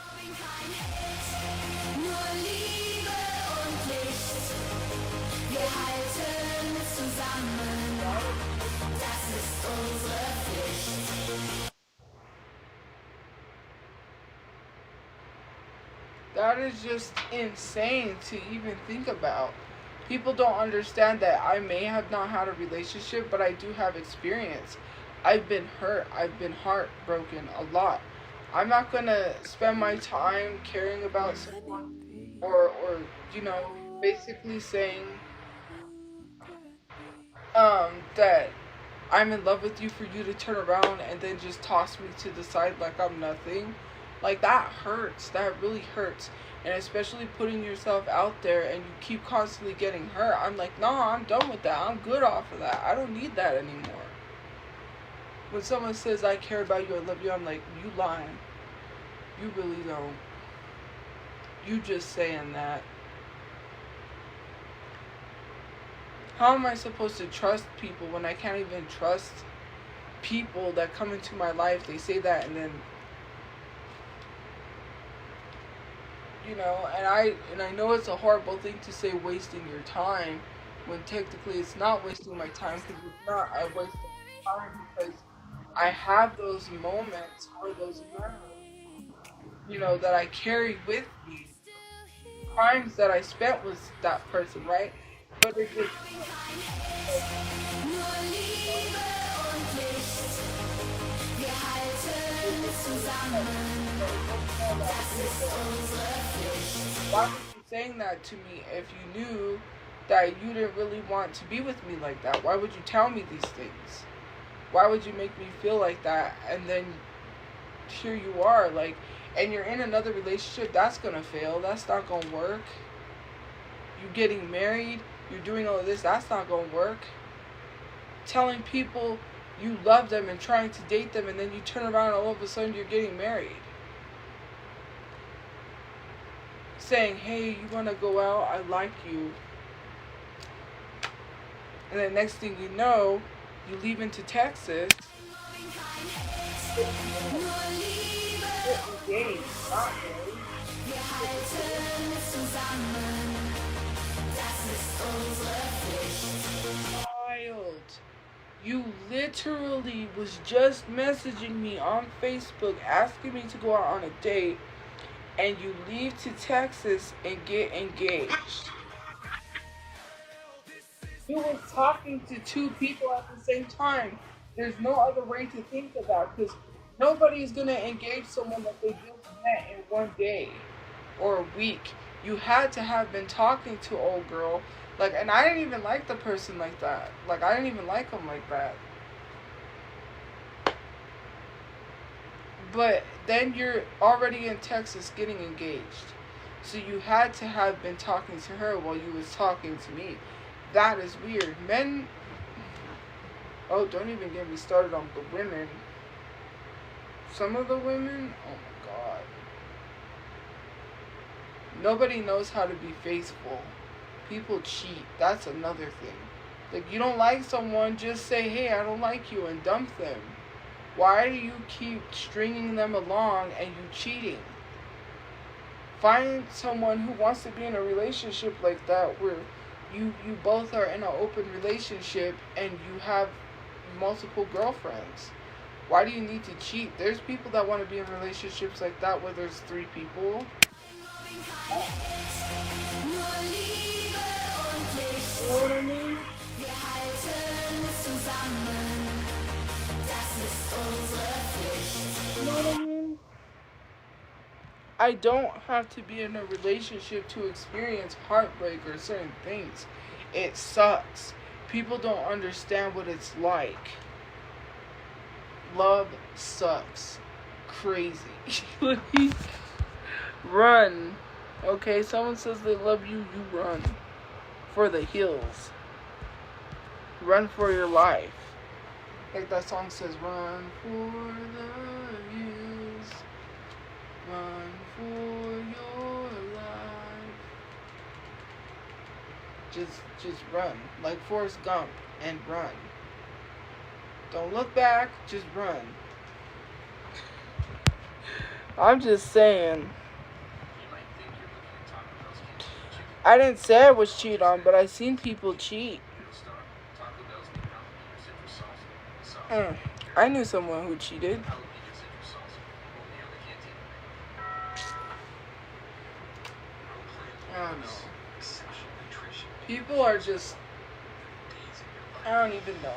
C: That is just insane to even think about. People don't understand that I may have not had a relationship, but I do have experience. I've been hurt. I've been heartbroken a lot. I'm not gonna spend my time caring about someone, or you know, basically saying that I'm in love with you for you to turn around and then just toss me to the side like I'm nothing. Like that hurts. That really hurts. And especially putting yourself out there and you keep constantly getting hurt. I'm like, nah, I'm done with that. I'm good off of that. I don't need that anymore. When someone says I care about you, I love you, I'm like, you lying. You really don't. You just saying that. How am I supposed to trust people when I can't even trust people that come into my life? They say that and then, you know, and I know it's a horrible thing to say, wasting your time, when technically it's not wasting my time, because it's not I wasted time, because I have those moments or those memories, you know, that I carry with me. Crimes that I spent with that person, right? But it just why were you saying that to me if you knew that you didn't really want to be with me like that? Why would you tell me these things? Why would you make me feel like that? And then here you are, like, and you're in another relationship that's gonna fail. That's not gonna work. You getting married, you're doing all of this, that's not gonna work. Telling people you love them and trying to date them, and then you turn around and all of a sudden you're getting married. Saying, hey, you wanna go out? I like you. And then next thing you know, you leave into Texas. Engaged, not married. Wild. You literally was just messaging me on Facebook asking me to go out on a date, and you leave to Texas and get engaged. You was talking to two people at the same time. There's no other way to think of that, because nobody is going to engage someone that they just met in one day or a week. You had to have been talking to old girl. Like, and I didn't even like the person like that. Like, I didn't even like him like that. But then you're already in Texas getting engaged. So you had to have been talking to her while you was talking to me. That is weird. Men, oh, don't even get me started on the women. Some of the women, oh my God. Nobody knows how to be faithful. People cheat. That's another thing. Like, you don't like someone, just say, hey, I don't like you, and dump them. Why do you keep stringing them along and you cheating? Find someone who wants to be in a relationship like that, where you both are in an open relationship and you have multiple girlfriends. Why do you need to cheat? There's people that want to be in relationships like that where there's 3 people. You know what I mean? You know what I mean? I don't have to be in a relationship to experience heartbreak or certain things. It sucks. People don't understand what it's like. Love sucks. Crazy. Run. Okay, someone says they love you, you run. For the hills. Run for your life. Like that song says, run for the hills. Run for your life. Just run. Like Forrest Gump, and run. Don't look back, just run. I'm just saying. I didn't say I was cheat on, but I seen people cheat. I knew someone who cheated. I don't know. People are just, I don't even know.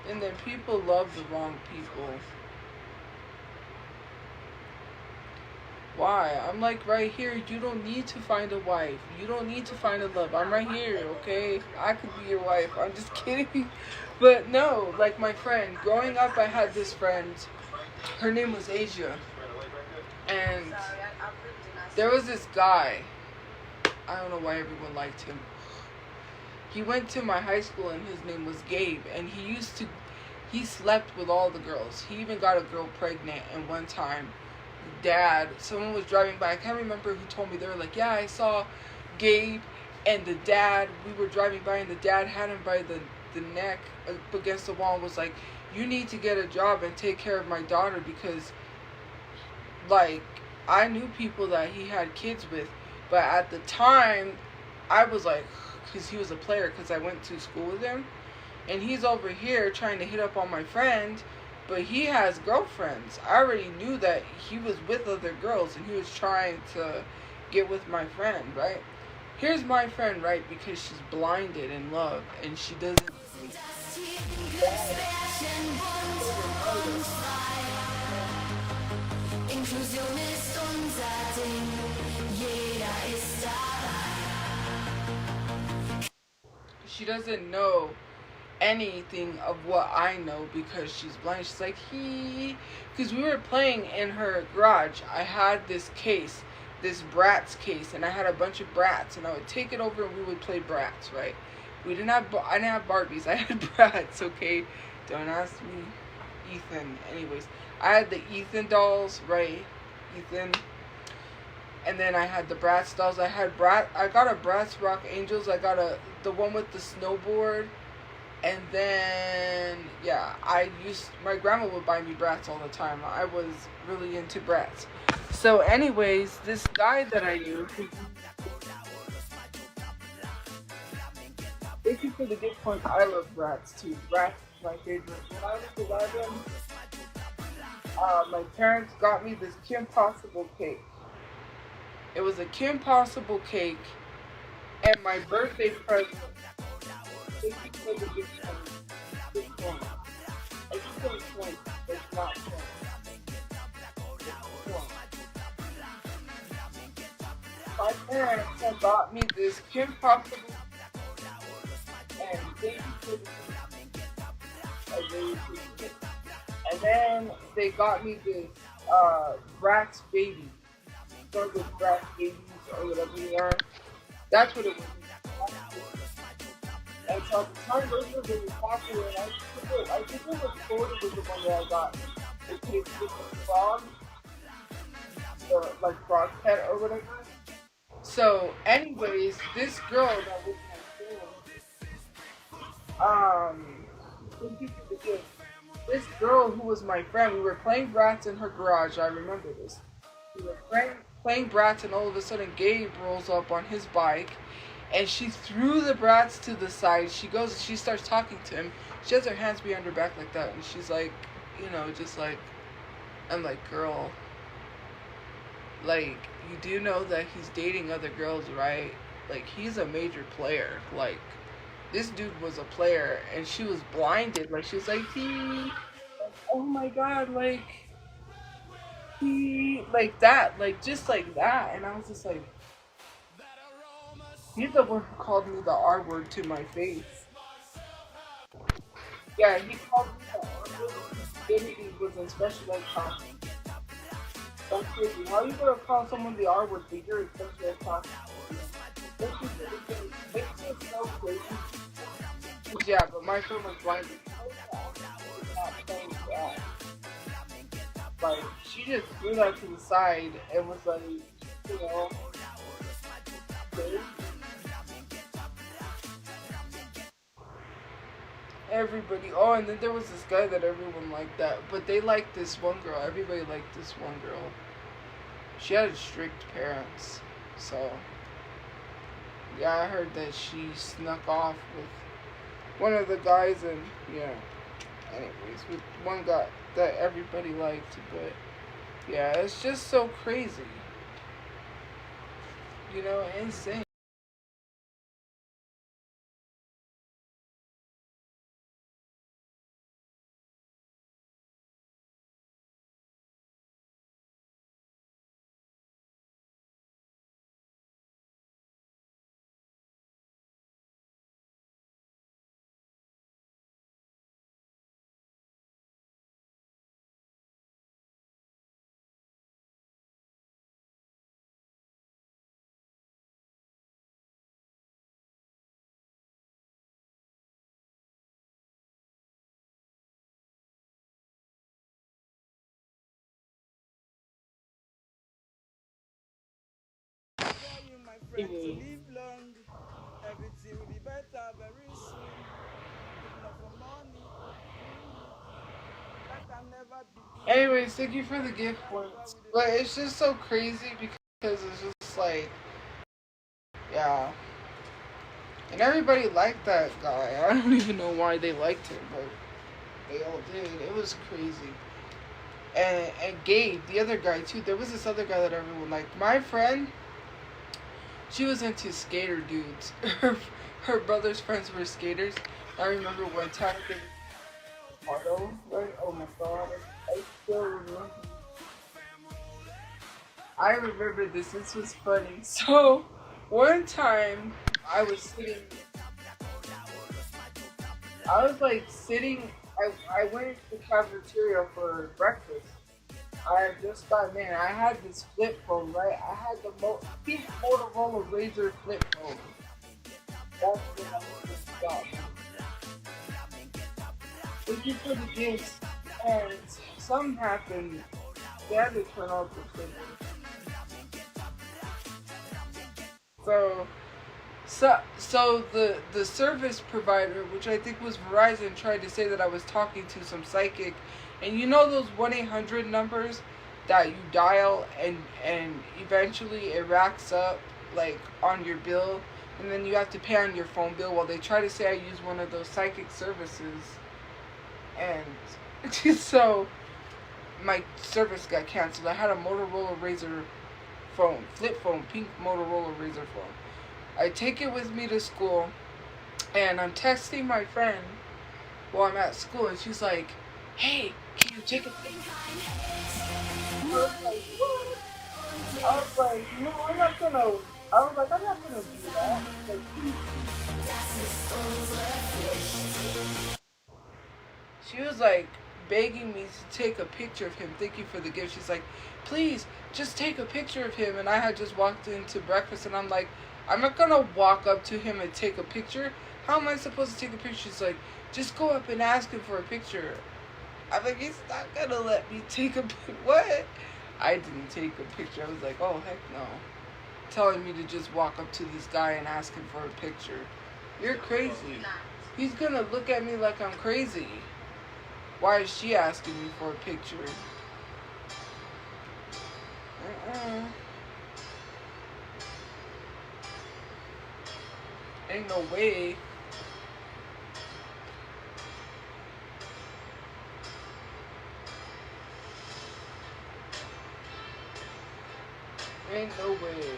C: And then people love the wrong people. Why? I'm like right here. You don't need to find a wife. You don't need to find a love. I'm right here, okay? I could be your wife. I'm just kidding. But no, like my friend. Growing up, I had this friend. Her name was Asia. And there was this guy. I don't know why everyone liked him. He went to my high school and his name was Gabe. And he slept with all the girls. He even got a girl pregnant. And one time, someone was driving by. I can't remember who told me. They were like, yeah, I saw Gabe and the dad. We were driving by and the dad had him by the neck up against the wall and was like, you need to get a job and take care of my daughter because, like, I knew people that he had kids with. But at the time, I was like, because he was a player, because I went to school with him. And he's over here trying to hit up on my friend, but he has girlfriends. I already knew that he was with other girls, and he was trying to get with my friend, right? Here's my friend, right, because she's blinded in love, and she doesn't...
A: Inklusion ist unser Ding, jeder ist dabei.
C: She doesn't know anything of what I know because she's blind. She's like, because we were playing in her garage. I had this case, this Bratz case, and I had a bunch of Bratz, and I would take it over and we would play Bratz, right? I didn't have Barbies, I had Bratz, okay? Don't ask me, Ethan. Anyways, I had the Ethan dolls, right? Ethan. And then I had the Bratz dolls. I got a Bratz Rock Angels. I got the one with the snowboard. And then, yeah, my grandma would buy me Bratz all the time. I was really into Bratz. So anyways, this guy that I knew, thank you for the gift point. I love Bratz too. Bratz is my favorite. When I was 11, my parents got me this Kim Possible cake. It was a Kim Possible cake, and my birthday present. Thank you for the gift point. I just said point. It's not point. It's point. My parents had got me this Kim Possible, and thank you for the gift. And then they got me this Bratz Baby. Start with Bratz Babies or whatever they are. That's what it was. And so at the time, those were really popular, and I think it was Florida was the one that I got. It tastes with the frog, or like frog pet or whatever. So, anyways, this girl that was my friend, thank you for the gift. This girl who was my friend, we were playing Bratz in her garage. I remember this. We were playing Bratz, and all of a sudden, Gabe rolls up on his bike. And she threw the Bratz to the side. She starts talking to him. She has her hands behind her back like that. And she's like, just like, I'm like, girl, like, you do know that he's dating other girls, right? Like, he's a major player. Like, this dude was a player. And she was blinded. Like, she was like, oh my God, like that. Like, just like that. And I was just like, he's the one who called me the R word to my face. Yeah, he called me the R word. He was in special ed class. That's crazy. How are you gonna call someone the R word but you're in special ed class? Makes it so crazy. Yeah, but my friend was blinded. Like, she just threw that to the side and was like, okay. Everybody. Oh, and then there was this guy that everyone liked that. But they liked this one girl. Everybody liked this one girl. She had strict parents. So, yeah, I heard that she snuck off with one of the guys and, yeah. Anyways, with one guy that everybody liked. But, yeah, it's just so crazy. Insane.
A: friend to live long. Everything will be better very soon. If not for money, that can never be good.
C: Anyways, thank you for the gift
A: That is why
C: points.
A: we dey
C: But
A: love
C: it's just so crazy because it's just like, yeah. And everybody liked that guy. I don't even know why they liked him, but they all did. It was crazy. And Gabe, the other guy too. There was this other guy that everyone liked. My friend, she was into skater dudes. Her brother's friends were skaters. I remember one time they auto, right? Oh my god. I still remember. I remember this. This was funny. So, one time I was like sitting, I went into the cafeteria for breakfast. I had just got in. I had this flip phone, right? I had the big Motorola Razor flip phone. That's when I was just stopped. Thank you for the gifts. And something happened. They had to turn off the trigger. So the service provider, which I think was Verizon, tried to say that I was talking to some psychic, and you know those 1-800 numbers that you dial and eventually it racks up like on your bill, and then you have to pay on your phone bill. Well, they try to say I use one of those psychic services, and so my service got canceled. I had a Motorola Razr phone, flip phone, pink Motorola Razr phone. I take it with me to school, and I'm texting my friend while I'm at school, and she's like, "Hey, can you take a picture?" I was like, "What?" I was like, "No, I'm not gonna." I was like, "I'm not gonna do that." Like, she was like begging me to take a picture of him. Thank you for the gift. She's like, "Please, just take a picture of him." And I had just walked into breakfast, and I'm like, "I'm not gonna walk up to him and take a picture. How am I supposed to take a picture?" She's like, "Just go up and ask him for a picture." I'm like, "He's not gonna let me take a picture." What? I didn't take a picture. I was like, "Oh, heck no." Telling me to just walk up to this guy and ask him for a picture. You're crazy. He's gonna look at me like I'm crazy. Why is she asking me for a picture? Ain't no way. Ain't no way.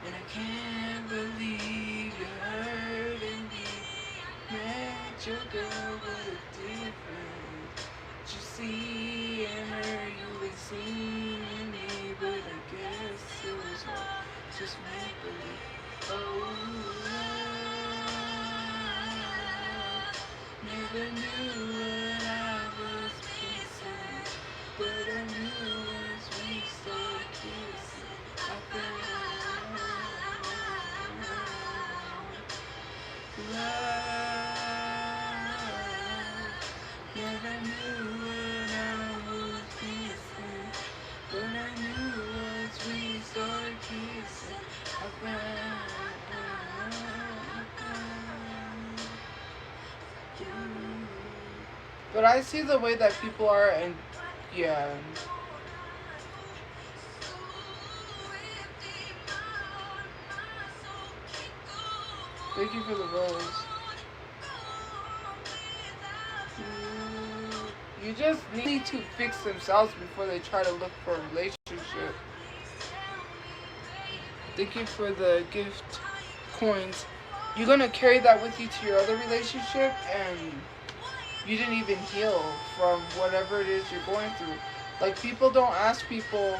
C: And I can't believe you're hurting me. Met your girl, what a difference. You see in her, you ain't seen in me. But I guess it was all just make believe. Oh, love, never knew what I was missing. But I knew once we started kissing, I found love. Never knew what I was missing, but I knew once we started kissing, I found you. But I see the way that people are, and yeah. Thank you for the rose. You just need to fix themselves before they try to look for a relationship. Thank you for the gift coins. You're gonna carry that with you to your other relationship, and you didn't even heal from whatever it is you're going through. Like, people don't ask people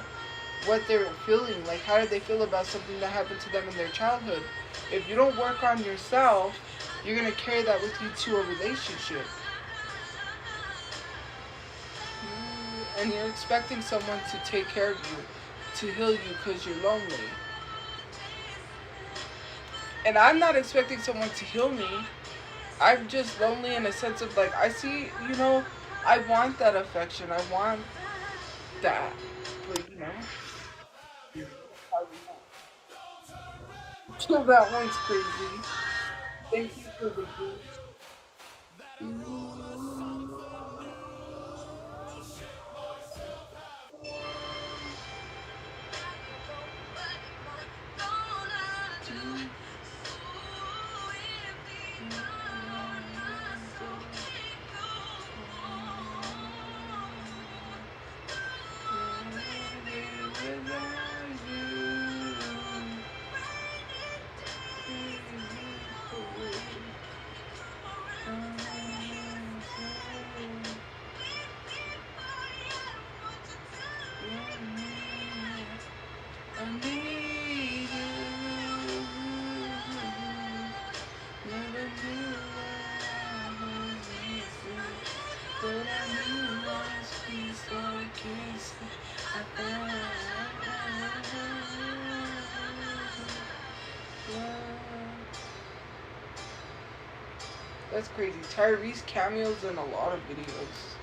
C: what they're feeling. Like, how did they feel about something that happened to them in their childhood? If you don't work on yourself, you're gonna carry that with you to a relationship. and you're expecting someone to take care of you, to heal you because you're lonely. And I'm not expecting someone to heal me. I'm just lonely in a sense of like, I see, I want that affection. I want that. But, that one's crazy. Thank you for the boost. I need you. Never knew I was missing, but I knew once we started kissing, I found love. That's crazy. Tyrese cameos in a lot of videos.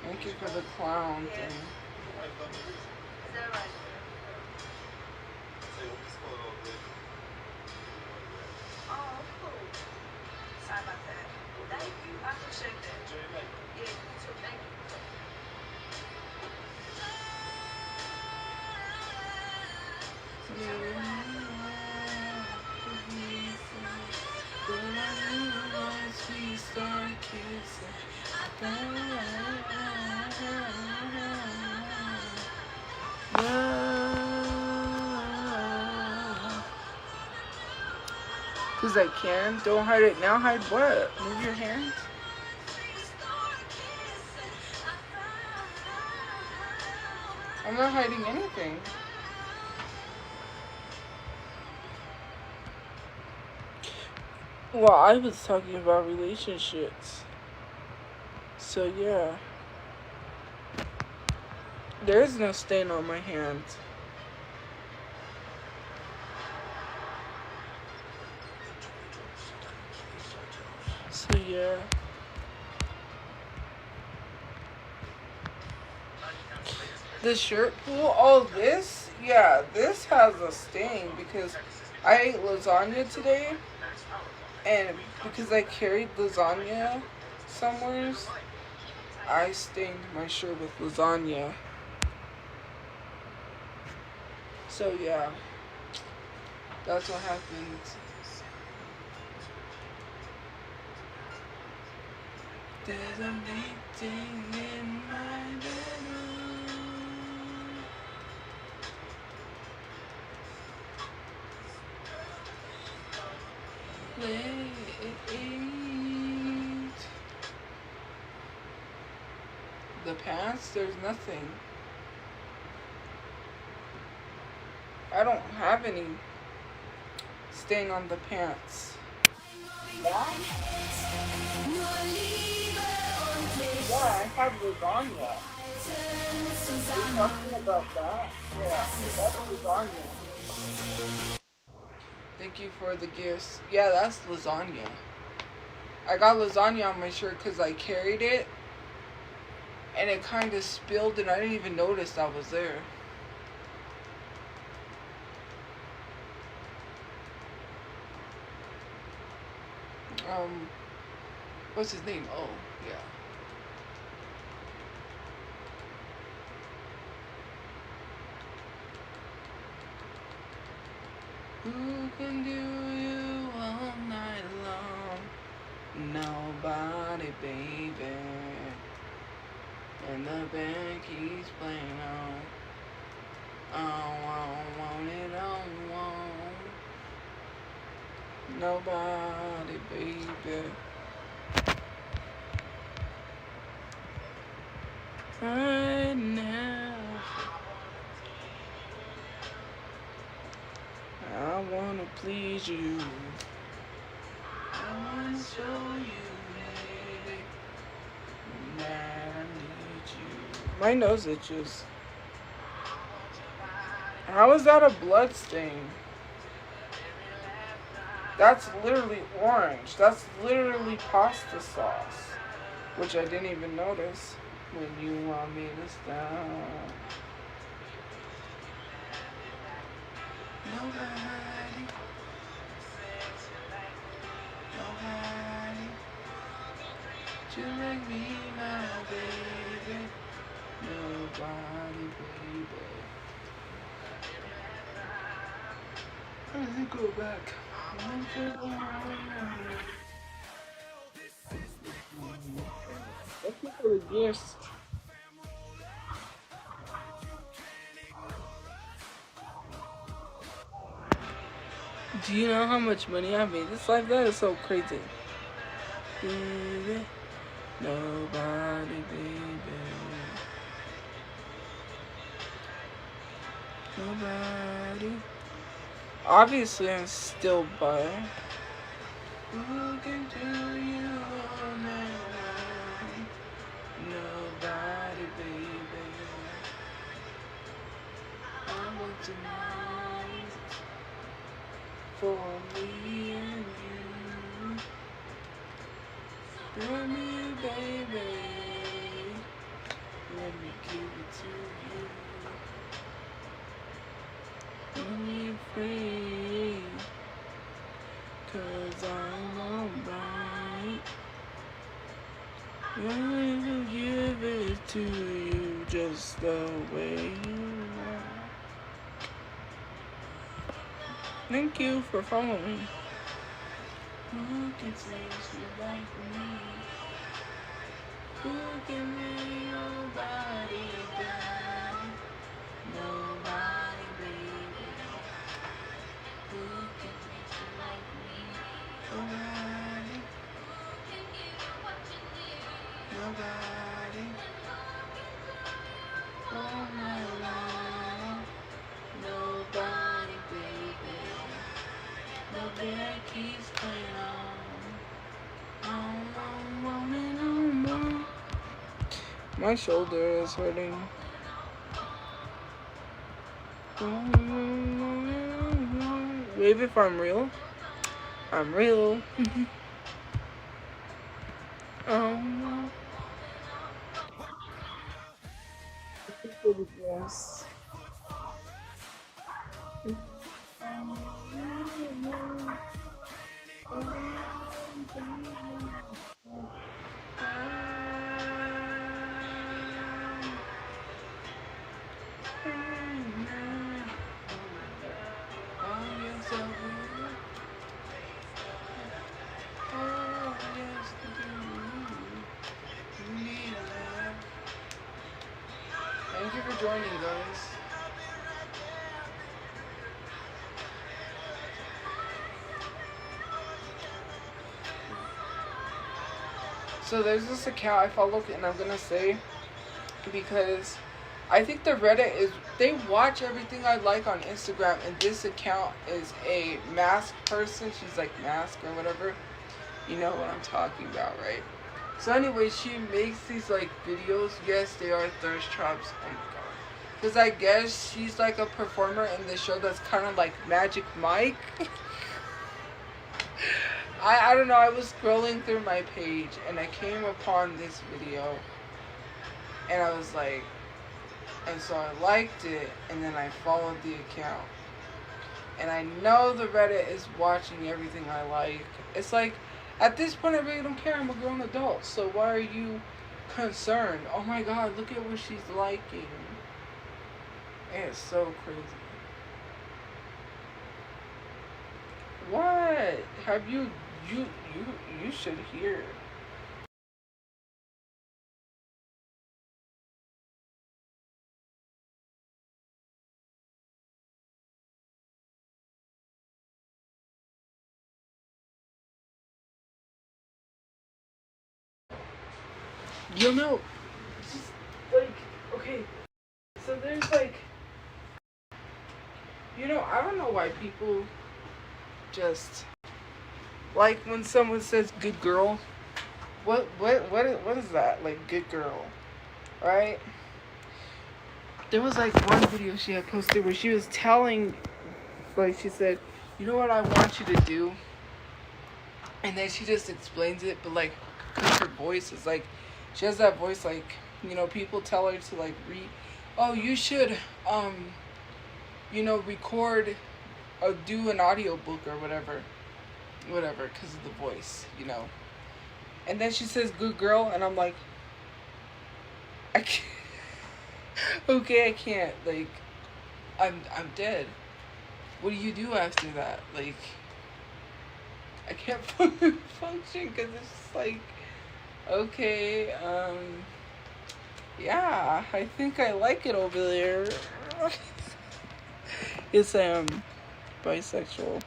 C: Thank you for the clown thing.
B: Oh, cool. Sorry about that. Thank you. I appreciate that. Yeah, you too. Thank you.
C: But I knew once we started kissing, I found love. Cause I can. Don't hide it now. Hide what? Move your hands. I'm not hiding anything. Well, I was talking about relationships. So yeah. There is no stain on my hands. So yeah. The shirt pool, oh this? Yeah, this has a stain because I ate lasagna today. And because I carried lasagna somewheres, I stained my shirt with lasagna. So yeah, that's what happens. There's a meeting in my bedroom. Late. The pants, there's nothing. I don't have any stain on the pants. Yeah? Yeah, I have lasagna. Are you talking about that? Yeah, that's lasagna. Thank you for the gifts. Yeah, that's lasagna. I got lasagna on my shirt because I carried it. And it kind of spilled and I didn't even notice that was there. What's his name? Oh, yeah. Who can do you all night long? Nobody, baby. And the band keeps playing on. I want it on. Nobody, baby. Right now, I wanna please you. I wanna show you, baby, that I need you. My nose itches. How is that a blood stain? That's literally orange. That's literally pasta sauce. Which I didn't even notice. When you want me to stop. Nobody. Nobody. Just like me, my baby. Nobody, baby. Let me go back. Thank you for the gifts. Do you know how much money I made this life? That is so crazy. Baby, nobody, baby. Nobody. Obviously, I'm still by. Who can tell you all night? Nobody, baby. I want to know for me and you. Bring me, baby. Let me give it to you. Let me free. 'Cause I'm alright. I will give it to you just the way you are. Thank you for following. Who can say you like me? Who can lay your body down? Nobody, baby. Who can make you like me? Nobody. Nobody. Oh my life. Nobody, baby. Nobody that keeps playing on. My shoulder is hurting. Wave if I'm real. I'm real. Yes. Thank you for joining, guys. So there's this account I follow, and I'm gonna say, because I think the Reddit is, they watch everything I like on Instagram, and this account is a mask person. She's like mask or whatever. You know what I'm talking about, right? So anyway, she makes these like videos. Yes, they are thirst traps. Oh my god. Because I guess she's like a performer in the show that's kind of like Magic Mike. I don't know, I was scrolling through my page and I came upon this video and I was like, and so I liked it and then I followed the account. And I know the Reddit is watching everything I like. It's like, at this point I really don't care, I'm a grown adult, so why are you concerned? Oh my god, look at what she's liking. It's so crazy. What? Have you should hear. You know, just like, okay, so there's like, you know, I don't know why people just, like when someone says good girl, what is that? Like, good girl, right? there was like one video she had posted where she was telling, like she said, you know what I want you to do? And then she just explains it, but like, cause her voice is like, she has that voice like, you know, people tell her to like read, oh, you should, you know, record or do an audiobook or whatever, cause of the voice, you know. And then she says, good girl, and I'm like, I can't. Okay, I can't. Like, I'm dead. What do you do after that? Like, I can't function because it's just like, okay, yeah, I think I like it over there. Yes, I am bisexual.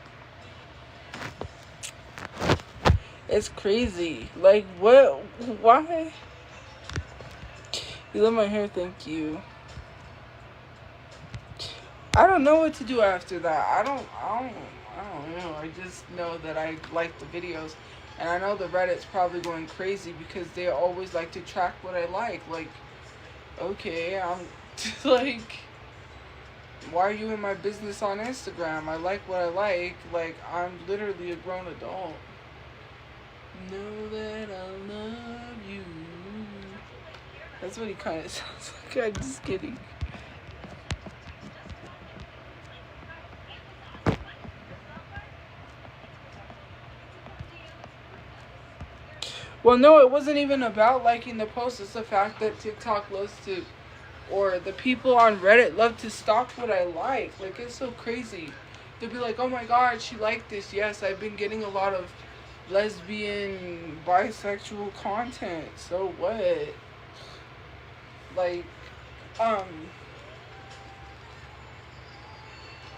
C: It's crazy. Like, what? Why? You love my hair, thank you. I don't know what to do after that. I don't know. I just know that I like the videos. And I know the Reddit's probably going crazy because they always like to track what I like. Like, okay, I'm like, why are you in my business on Instagram? I like what I like. Like, I'm literally a grown adult. Know that I love you. That's what he kind of sounds like. I'm just kidding. Well, no, it wasn't even about liking the post. It's the fact that TikTok loves to, or the people on Reddit love to stalk what I like. Like, it's so crazy. They'll be like, oh my god, she liked this. Yes, I've been getting a lot of lesbian, bisexual content. So what? Like,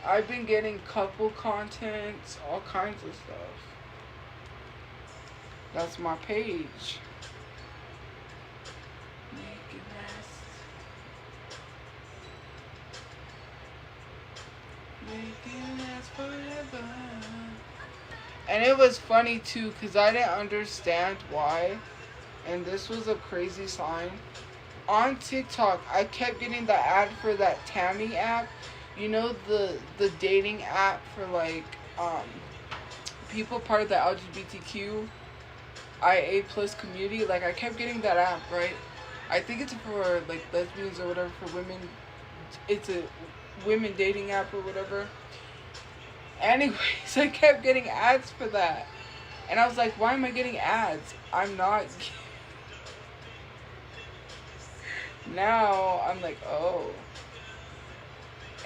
C: I've been getting couple content, all kinds of stuff. That's my page. Make it last. Make it last forever. And it was funny too, because I didn't understand why. And this was a crazy sign. On TikTok, I kept getting the ad for that Tammy app. You know, the dating app for like people part of the LGBTQ IA plus community. Like, I kept getting that app, right? I think it's for like lesbians or whatever, for women. It's a women dating app or whatever. Anyways, I kept getting ads for that. And I was like, why am I getting ads? I'm not. Now I'm like, oh.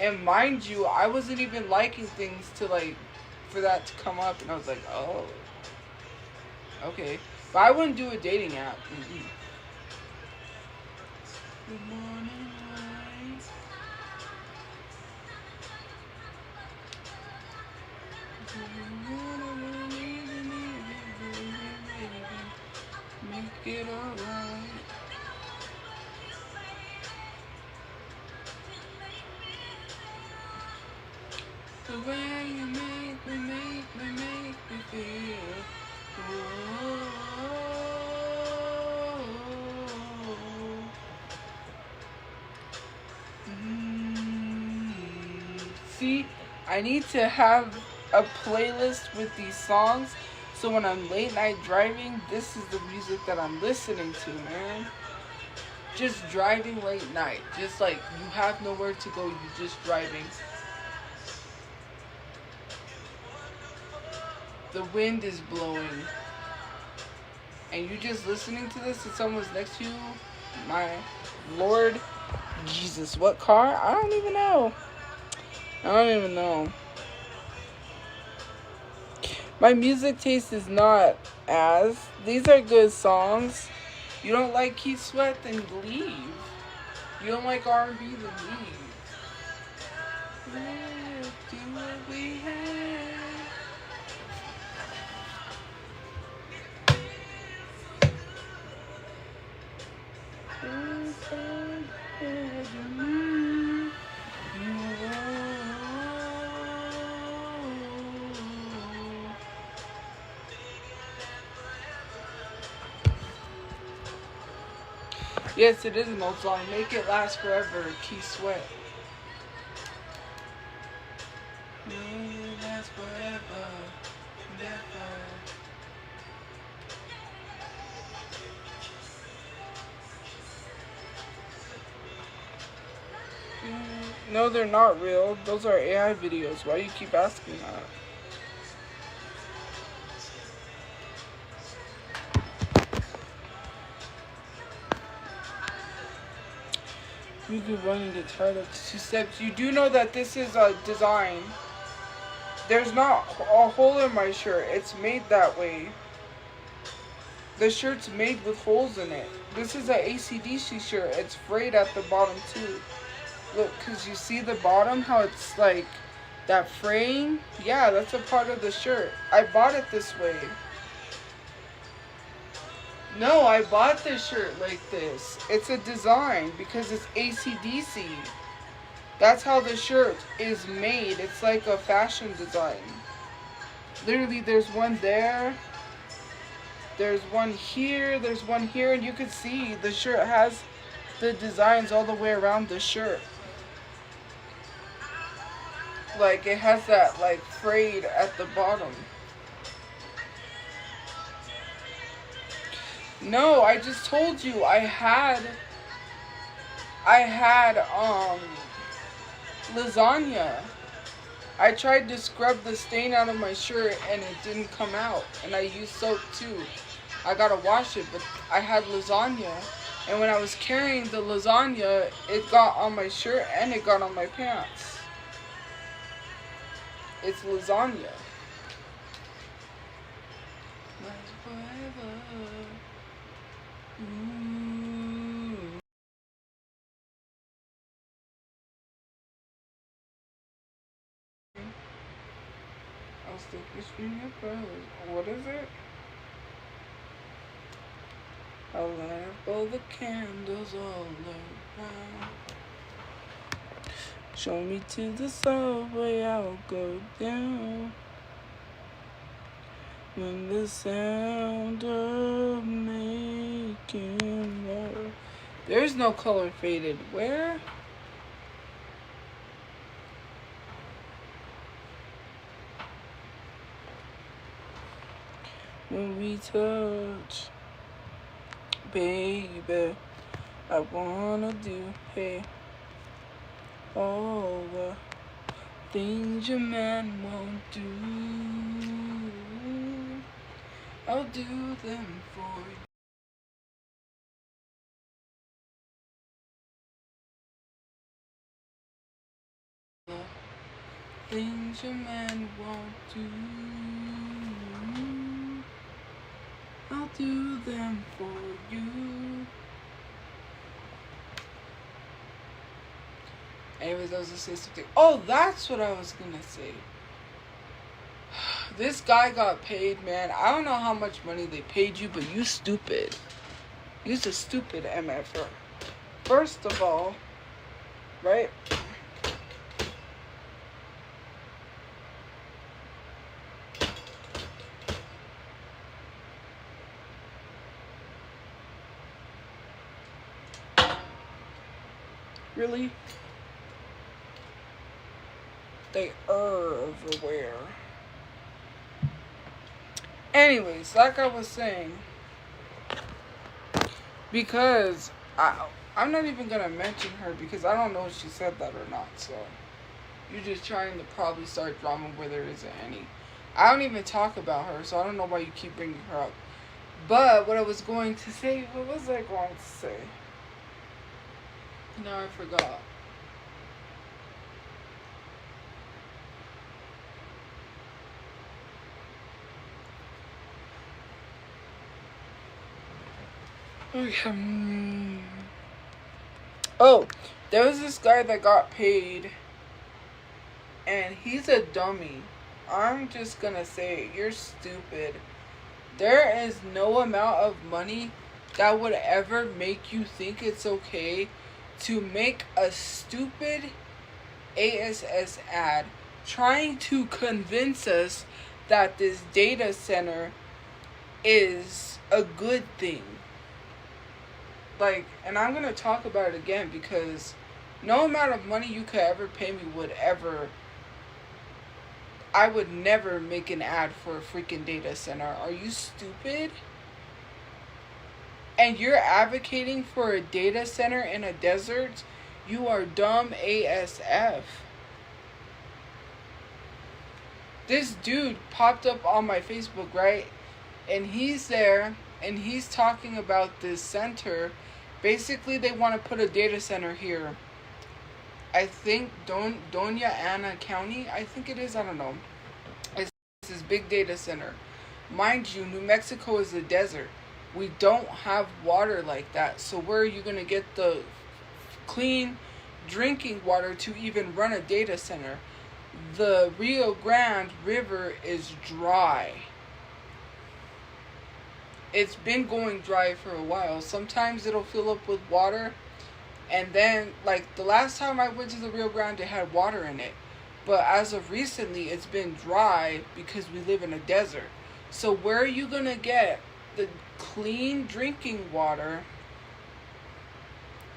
C: And mind you, I wasn't even liking things to like, for that to come up. And I was like, oh. Okay. But I wouldn't do a dating app. Mm-mm. Good morning, light. Make it alright. The way you make me feel. See, I need to have a playlist with these songs, so when I'm late night driving, this is the music that I'm listening to, man. Just driving late night, just like you have nowhere to go, you just driving. The wind is blowing, and you just listening to this, and someone's next to you. My Lord Jesus, what car? I don't even know. My music taste is not as. These are good songs. You don't like Keith Sweat, then leave. You don't like R&B, then leave. Let's do what we have. Yes, it is an old song. Make it last forever. Key Sweat. Make it last forever. Never. No, they're not real. Those are AI videos. Why do you keep asking that? You could run into title 2 steps. You do know that this is a design. There's not a hole in my shirt. It's made that way. The shirt's made with holes in it. This is an AC/DC shirt. It's frayed at the bottom too. Look, because you see the bottom, how it's like that fraying? Yeah, that's a part of the shirt. I bought it this way. No, I bought this shirt like this. It's a design because it's AC/DC. That's how the shirt is made. It's like a fashion design. Literally, there's one there. There's one here. There's one here. And you can see the shirt has the designs all the way around the shirt. Like, it has that, like, frayed at the bottom. No, I just told you I had lasagna. I tried to scrub the stain out of my shirt and it didn't come out. And I used soap too. I gotta wash it, but I had lasagna. And when I was carrying the lasagna, it got on my shirt and it got on my pants. It's lasagna. I'll stick this in your brothers. What is it? I'll light up all the candles all around. Show me to the subway, I'll go down. When the sound of making love. There's no color faded. Where? When we touch, baby, I wanna do, hey, all the things your man won't do, I'll do them for you. The things your man won't do, I'll do them for you. Anyways, I was gonna say something. Oh, that's what I was gonna say. This guy got paid, man. I don't know how much money they paid you, but you stupid. You's a stupid MFer. First of all, right? Really? They are everywhere. Anyways, like I was saying, because I'm not even gonna mention her because I don't know if she said that or not. So you're just trying to probably start drama where there isn't any. I don't even talk about her, so I don't know why you keep bringing her up. But what I was going to say, what was I going to say? No, I forgot. Oh, there was this guy that got paid, and he's a dummy. I'm just gonna say, you're stupid. There is no amount of money that would ever make you think it's okay to make a stupid ASS ad trying to convince us that this data center is a good thing. Like, and I'm gonna talk about it again because no amount of money you could ever pay me would ever. I would never make an ad for a freaking data center. Are you stupid? And you're advocating for a data center in a desert? You are dumb ASF. This dude popped up on my Facebook, right? And he's there and he's talking about this center. Basically, they want to put a data center here. I think Doña Ana County, I think it is, I don't know. It's this big data center. Mind you, New Mexico is a desert. We don't have water like that. So where are you going to get the clean drinking water to even run a data center? The Rio Grande River is dry. It's been going dry for a while. Sometimes it'll fill up with water. And then, like, the last time I went to the Rio Grande, it had water in it. But as of recently, it's been dry because we live in a desert. So where are you going to get the clean drinking water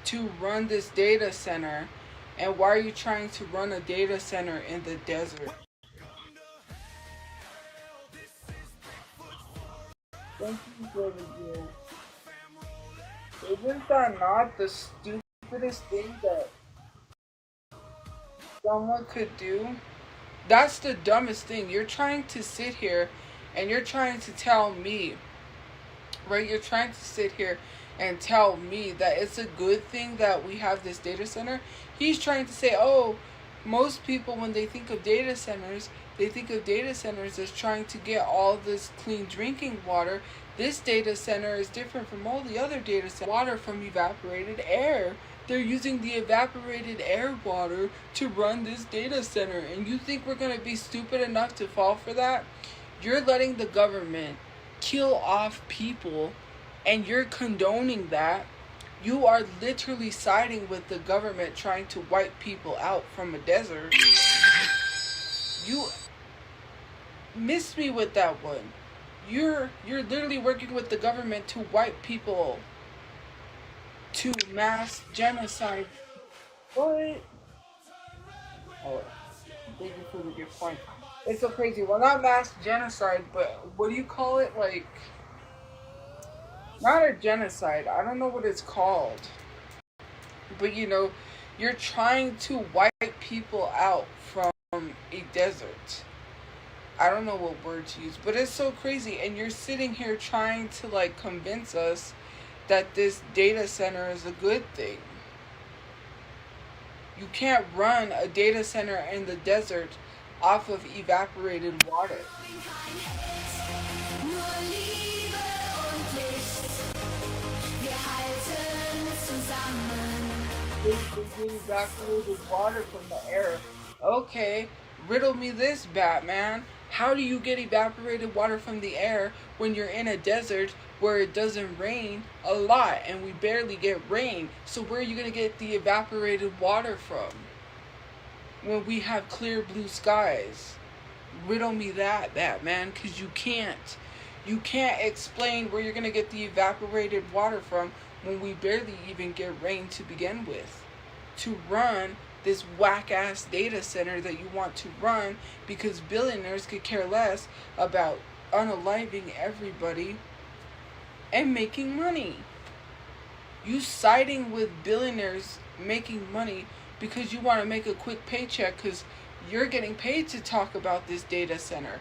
C: to run this data center? And why are you trying to run a data center in the desert? Thank you, David. Isn't that not the stupidest thing that someone could do? That's the dumbest thing. You're trying to sit here and you're trying to tell me, right? You're trying to sit here and tell me that it's a good thing that we have this data center. He's trying to say, oh, most people, when they think of data centers, they think of data centers as trying to get all this clean drinking water. This data center is different from all the other data centers. Water from evaporated air. They're using the evaporated air water to run this data center. And you think we're going to be stupid enough to fall for that? You're letting the government kill off people and you're condoning that. You are literally siding with the government trying to wipe people out from a desert. You missed me with that one. You're literally working with the government to wipe people, to mass genocide. What? Oh, thank you for the good point. It's so crazy. Well, not mass genocide, but what do you call it? Like, not a genocide. I don't know what it's called. But you're trying to wipe people out from a desert. I don't know what word to use, but it's so crazy. And you're sitting here trying to like convince us that this data center is a good thing. You can't run a data center in the desert off of evaporated water. They get evaporated water from the air. Okay, riddle me this, Batman. How do you get evaporated water from the air when you're in a desert where it doesn't rain a lot and we barely get rain? So where are you going to get the evaporated water from when we have clear blue skies? Riddle me that, Batman, because you can't. You can't explain where you're going to get the evaporated water from when we barely even get rain to begin with. To run this whack-ass data center that you want to run because billionaires could care less about unaliving everybody and making money. You siding with billionaires making money because you want to make a quick paycheck because you're getting paid to talk about this data center.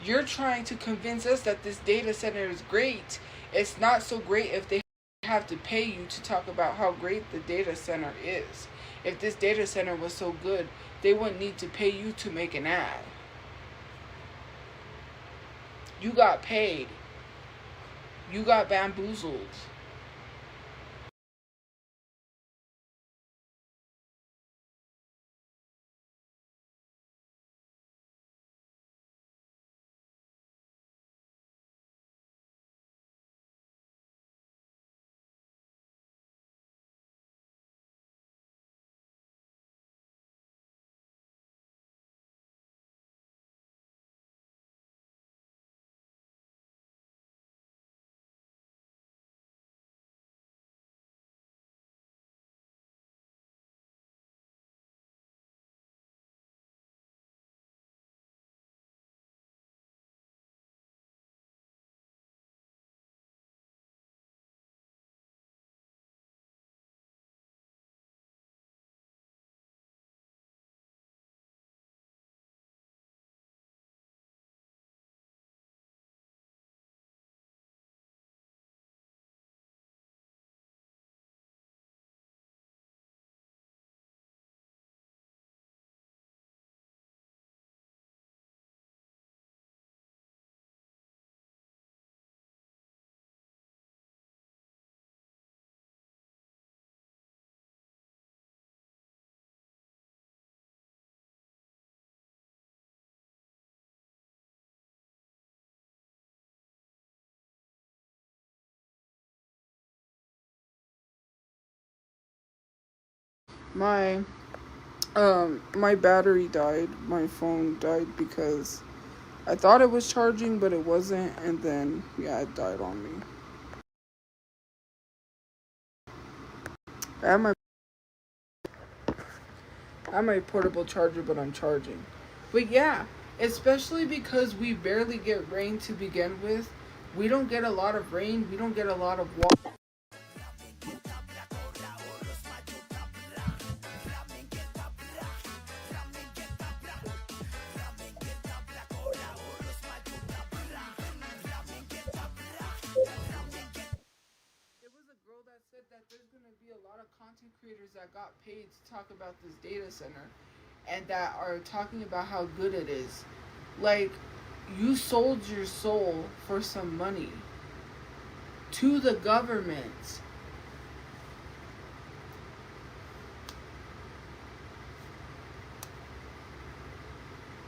C: You're trying to convince us that this data center is great. It's not so great if they have to pay you to talk about how great the data center is. If this data center was so good, they wouldn't need to pay you to make an ad. You got paid. You got bamboozled. My my battery died. My phone died because I thought it was charging, but it wasn't, and then yeah, it died on me. I have my portable charger, but I'm charging. But yeah, especially because we barely get rain to begin with. We don't get a lot of rain. We don't get a lot of water. There was a girl that said that there's going to be a lot of content creators that got paid to talk about this data center and that are talking about how good it is. Like, you sold your soul for some money to the government.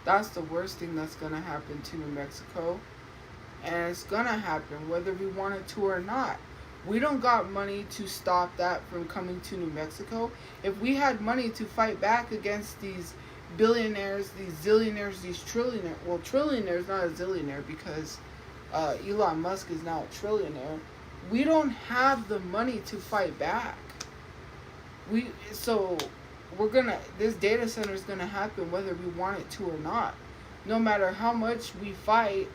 C: That's the worst thing that's going to happen to New Mexico. And it's going to happen whether we want it to or not. We don't got money to stop that from coming to New Mexico. If we had money to fight back against these billionaires, these zillionaires, these trillionaires. Well, trillionaires, not a zillionaire, because Elon Musk is now a trillionaire. We don't have the money to fight back. So this data center is gonna happen whether we want it to or not. No matter how much we fight,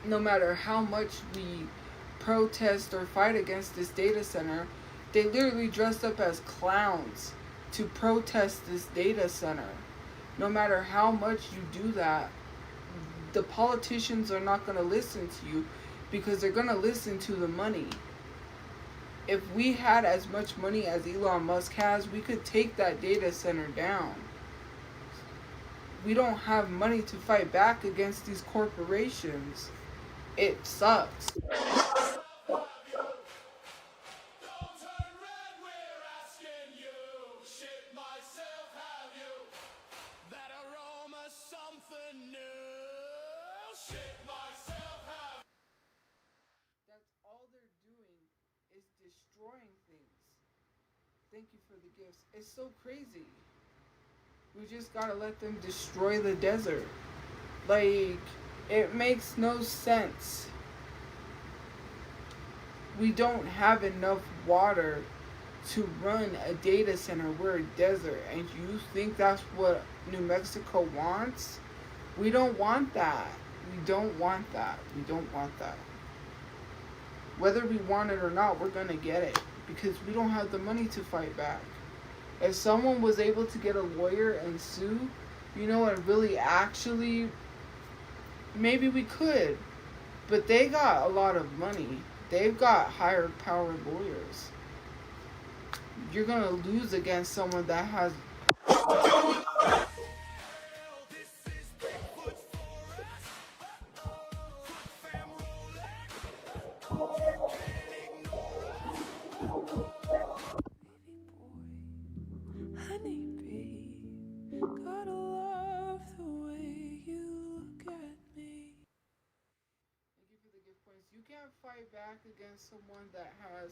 C: no matter how much we protest or fight against this data center, they literally dressed up as clowns to protest this data center. No matter how much you do that, the politicians are not going to listen to you because they're going to listen to the money. If we had as much money as Elon Musk has, we could take that data center down. We don't have money to fight back against these corporations. It sucks. That's all they're doing is destroying things. Thank you for the gifts. It's so crazy. We just gotta let them destroy the desert. Like, it makes no sense. We don't have enough water to run a data center. We're a desert. And you think that's what New Mexico wants? We don't want that. We don't want that. We don't want that. Whether we want it or not, we're going to get it. Because we don't have the money to fight back. If someone was able to get a lawyer and sue, and really actually, maybe we could. But they got a lot of money. They've got higher powered lawyers. You're going to lose against someone that has... You can't fight back against someone that has...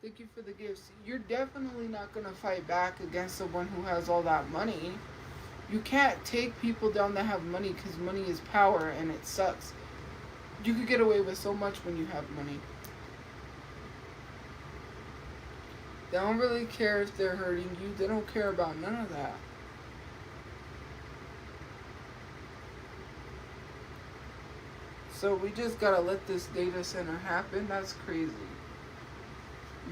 C: Thank you for the gifts. You're definitely not going to fight back against someone who has all that money. You can't take people down that have money because money is power and it sucks. You could get away with so much when you have money. They don't really care if they're hurting you. They don't care about none of that. So we just gotta let this data center happen. That's crazy.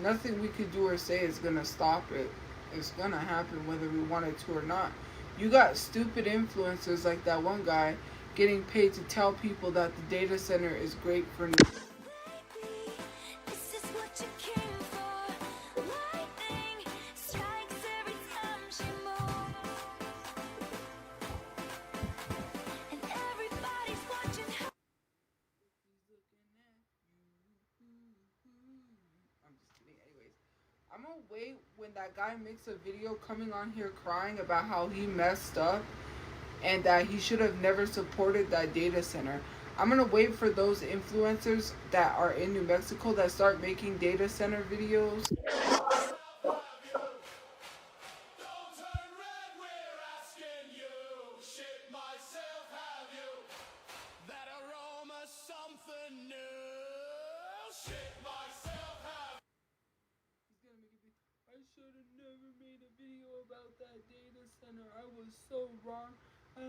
C: Nothing we could do or say is gonna stop it. It's gonna happen whether we want it to or not. You got stupid influencers like that one guy getting paid to tell people that the data center is great for... I'm gonna wait when that guy makes a video coming on here crying about how he messed up and that he should have never supported that data center. I'm gonna wait for those influencers that are in New Mexico that start making data center videos.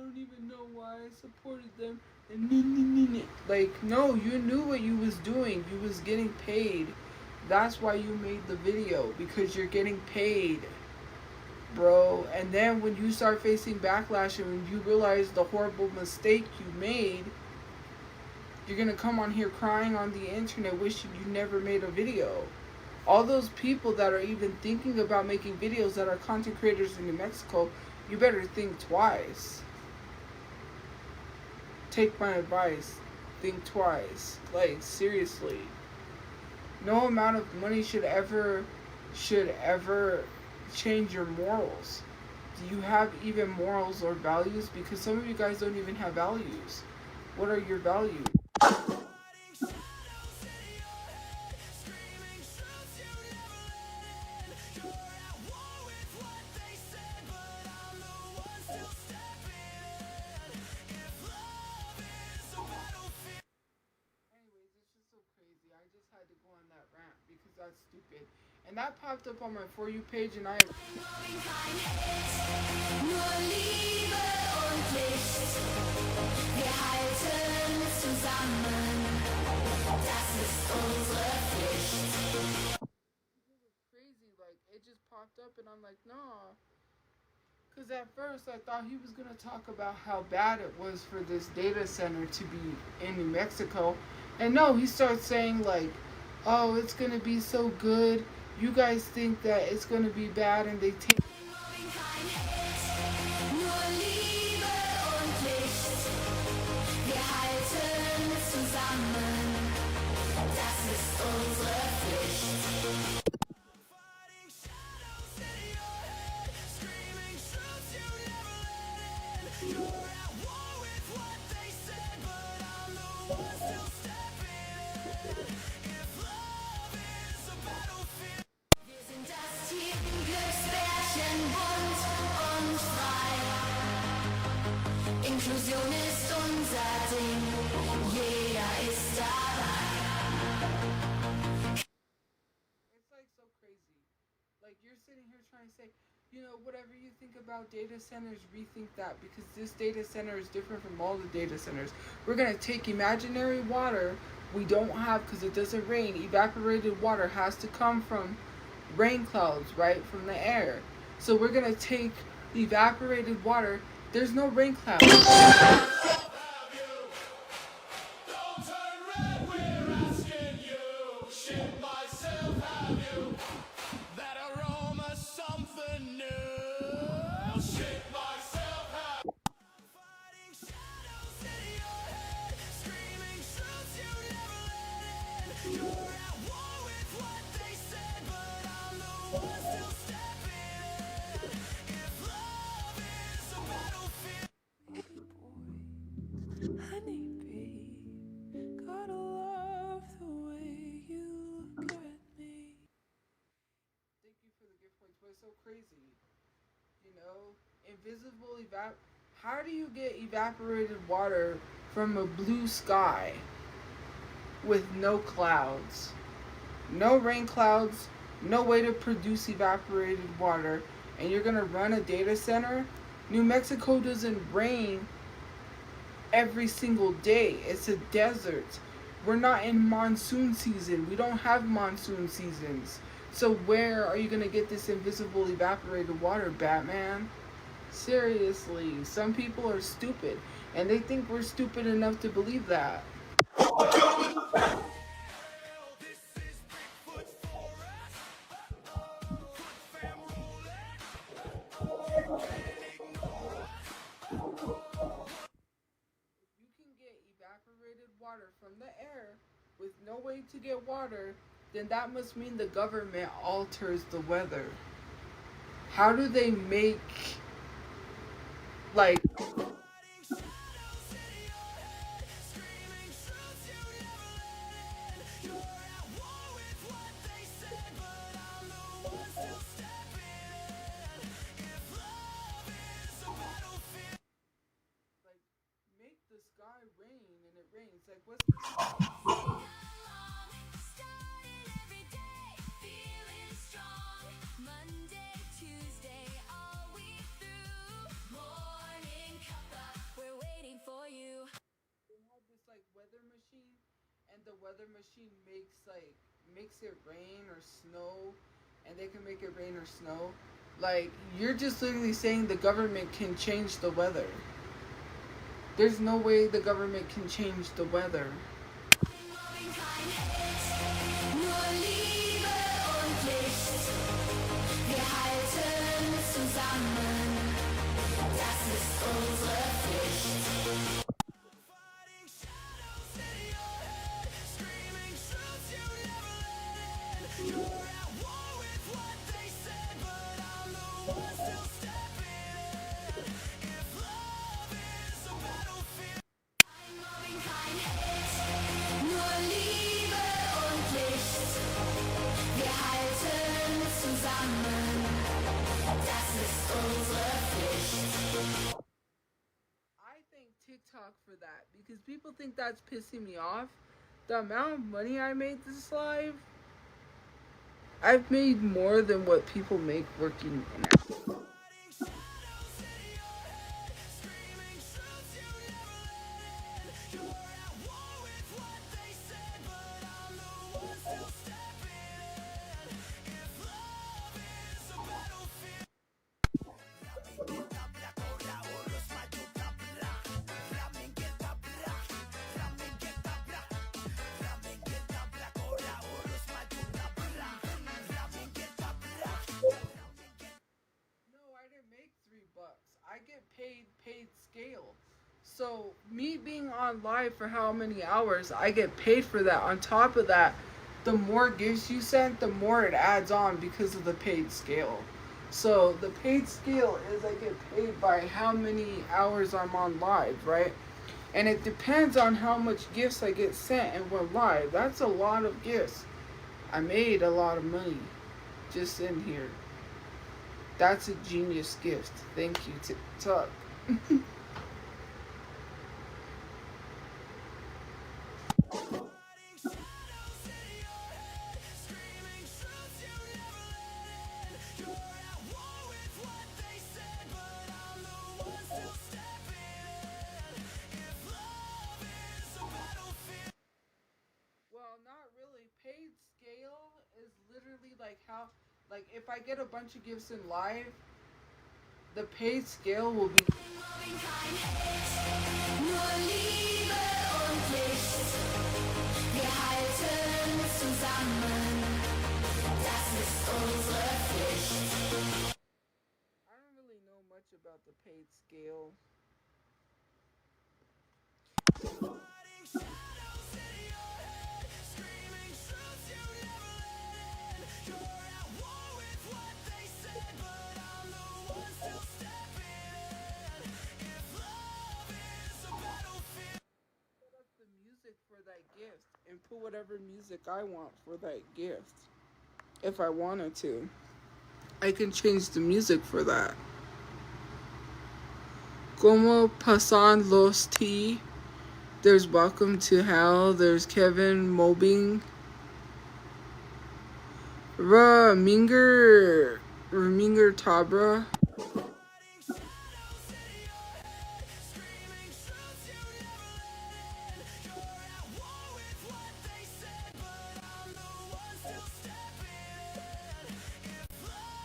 C: don't even know why I supported them. And like, no, you knew what you was doing. You was getting paid. That's why you made the video, because you're getting paid, bro. And then when you start facing backlash and when you realize the horrible mistake you made, you're gonna come on here crying on the internet wishing you never made a video. All those people that are even thinking about making videos that are content creators in New Mexico, you better think twice. Take my advice. Think twice. Like, seriously. No amount of money should ever change your morals. Do you have even morals or values? Because some of you guys don't even have values. What are your values? Anyways, it's just so crazy. I just had to go on that rant because that's stupid. And that popped up on my For You page, and I. Crazy, like, it just popped up, and I'm like, nah. Because at first I thought he was going to talk about how bad it was for this data center to be in New Mexico. And no, he starts saying, like, oh, it's going to be so good. You guys think that it's going to be bad, and they take.
A: Inklusion ist unser Ding, jeder ist dabei.
C: It's like so crazy. Like, you're sitting here trying to say, you know, whatever you think about data centers, rethink that, because this data center is different from all the data centers. We're going to take imaginary water we don't have because it doesn't rain. Evaporated water has to come from rain clouds, right? From the air. So we're going to take the evaporated water. There's no rain clouds.
A: Honey, babe, gotta love the way you look at me.
C: Thank you for the gift points, but it's so crazy. You know, invisible How do you get evaporated water from a blue sky with no clouds? No rain clouds, no way to produce evaporated water, and you're gonna run a data center? New Mexico doesn't rain every single day. It's a desert. We're not in monsoon season. We don't have monsoon seasons. So where are you going to get this invisible evaporated water, Batman? Seriously, some people are stupid, and they think we're stupid enough to believe that. Evaporated water from the air with no way to get water, then that must mean the government alters the weather. How do they make, like, make the sky rain and it rains? Like, what's
A: Monday, Tuesday, all week through. Morning cuppa,
C: weather machine makes it rain or snow, and they can make it rain or snow. Like, you're just literally saying the government can change the weather. There's no way the government can change the weather.
A: Nur Liebe und Licht, wir halten zusammen, das ist unsere Pflicht. Fighting shadows in your head, screaming truths you never let in. You're at war with what they said, but I'm the one still stepping in. If love is a battlefield, kein Mobbing, kein Hate, nur Liebe und Licht. Wir halten zusammen, das ist unsere Pflicht.
C: I thank TikTok for that because people think that's pissing me off. The amount of money I made this live, I've made more than what people make working in it.
A: Fighting shadows in your head, screaming truths you never let in. You're at war with what they said, but I'm the one still stepping in. If love is a battlefield.
C: No, I didn't make $3. I get paid scale. So me being on live for how many hours, I get paid for that. On top of that, the more gifts you send, the more it adds on because of the paid scale. So the paid scale is I get paid by how many hours I'm on live, right? And it depends on how much gifts I get sent and when live. That's a lot of gifts. I made a lot of money just in here. That's a genius gift. Thank you, TikTok.
A: Fighting shadows in your head, screaming truths you never let in. You're at war with what they said, but I'm the one still stepping in. If love is a battlefield.
C: Well, not really. Paid scale is literally like how, like if I get a bunch of gifts in live, the paid scale will be.
A: Mobbing, kein Hate, nur Liebe und Licht. Wir halten zusammen, das ist unsere Pflicht.
C: I don't really know much about the paid scale.
A: Fighting shadows in your head, screaming truths you never let in. You're at war with what they said, but I'm the one still stepping in. If love is a battlefield.
C: Set up the music for that gift and put whatever music I want for that gift. If I wanted to, I can change the music for that. Como pasan los T? There's Welcome to Hell. There's Kevin Mobbing. Raminger Tabra.
A: Fighting shadows in your head, screaming truths you never let in. You're at war with what they said, but I'm the one still stepping in. If love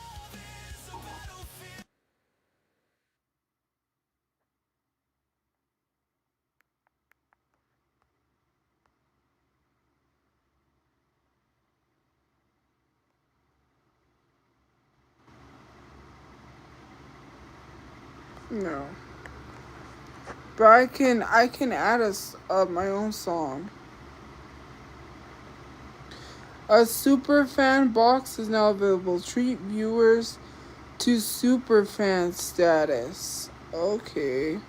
A: is a battlefield.
C: No. But I can add my own song. A super fan box is now available. Treat viewers to super fan status. Okay.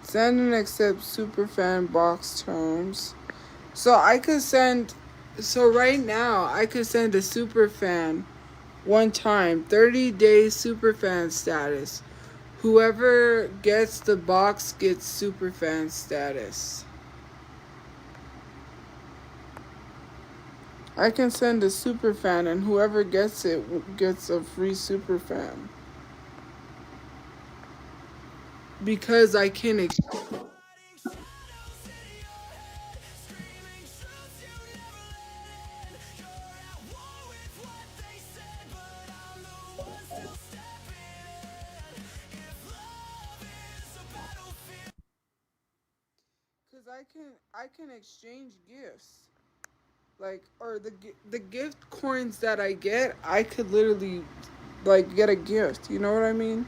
C: Send and accept super fan box terms. So right now I could send a super fan one time, 30-day super fan status. Whoever gets the box gets super fan status. I can send a super fan, and whoever gets it gets a free super fan. Because I can.
A: Fighting shadows in your head, screaming truths
C: Cause I can exchange gifts. Like, or the gift coins that I get, I could literally like get a gift. You know what I mean?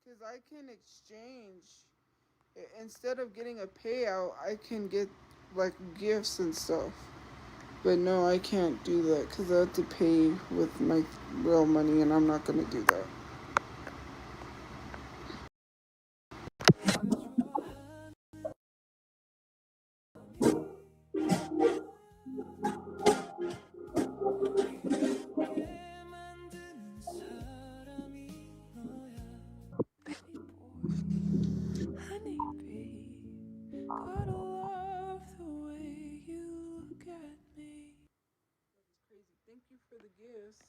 C: Cause I can exchange instead of getting a payout, I can get like gifts and stuff. But no, I can't do that because I have to pay with my real money, and I'm not gonna do that.
A: Gotta love the way you look at me.
C: That is crazy. Thank you for the gifts.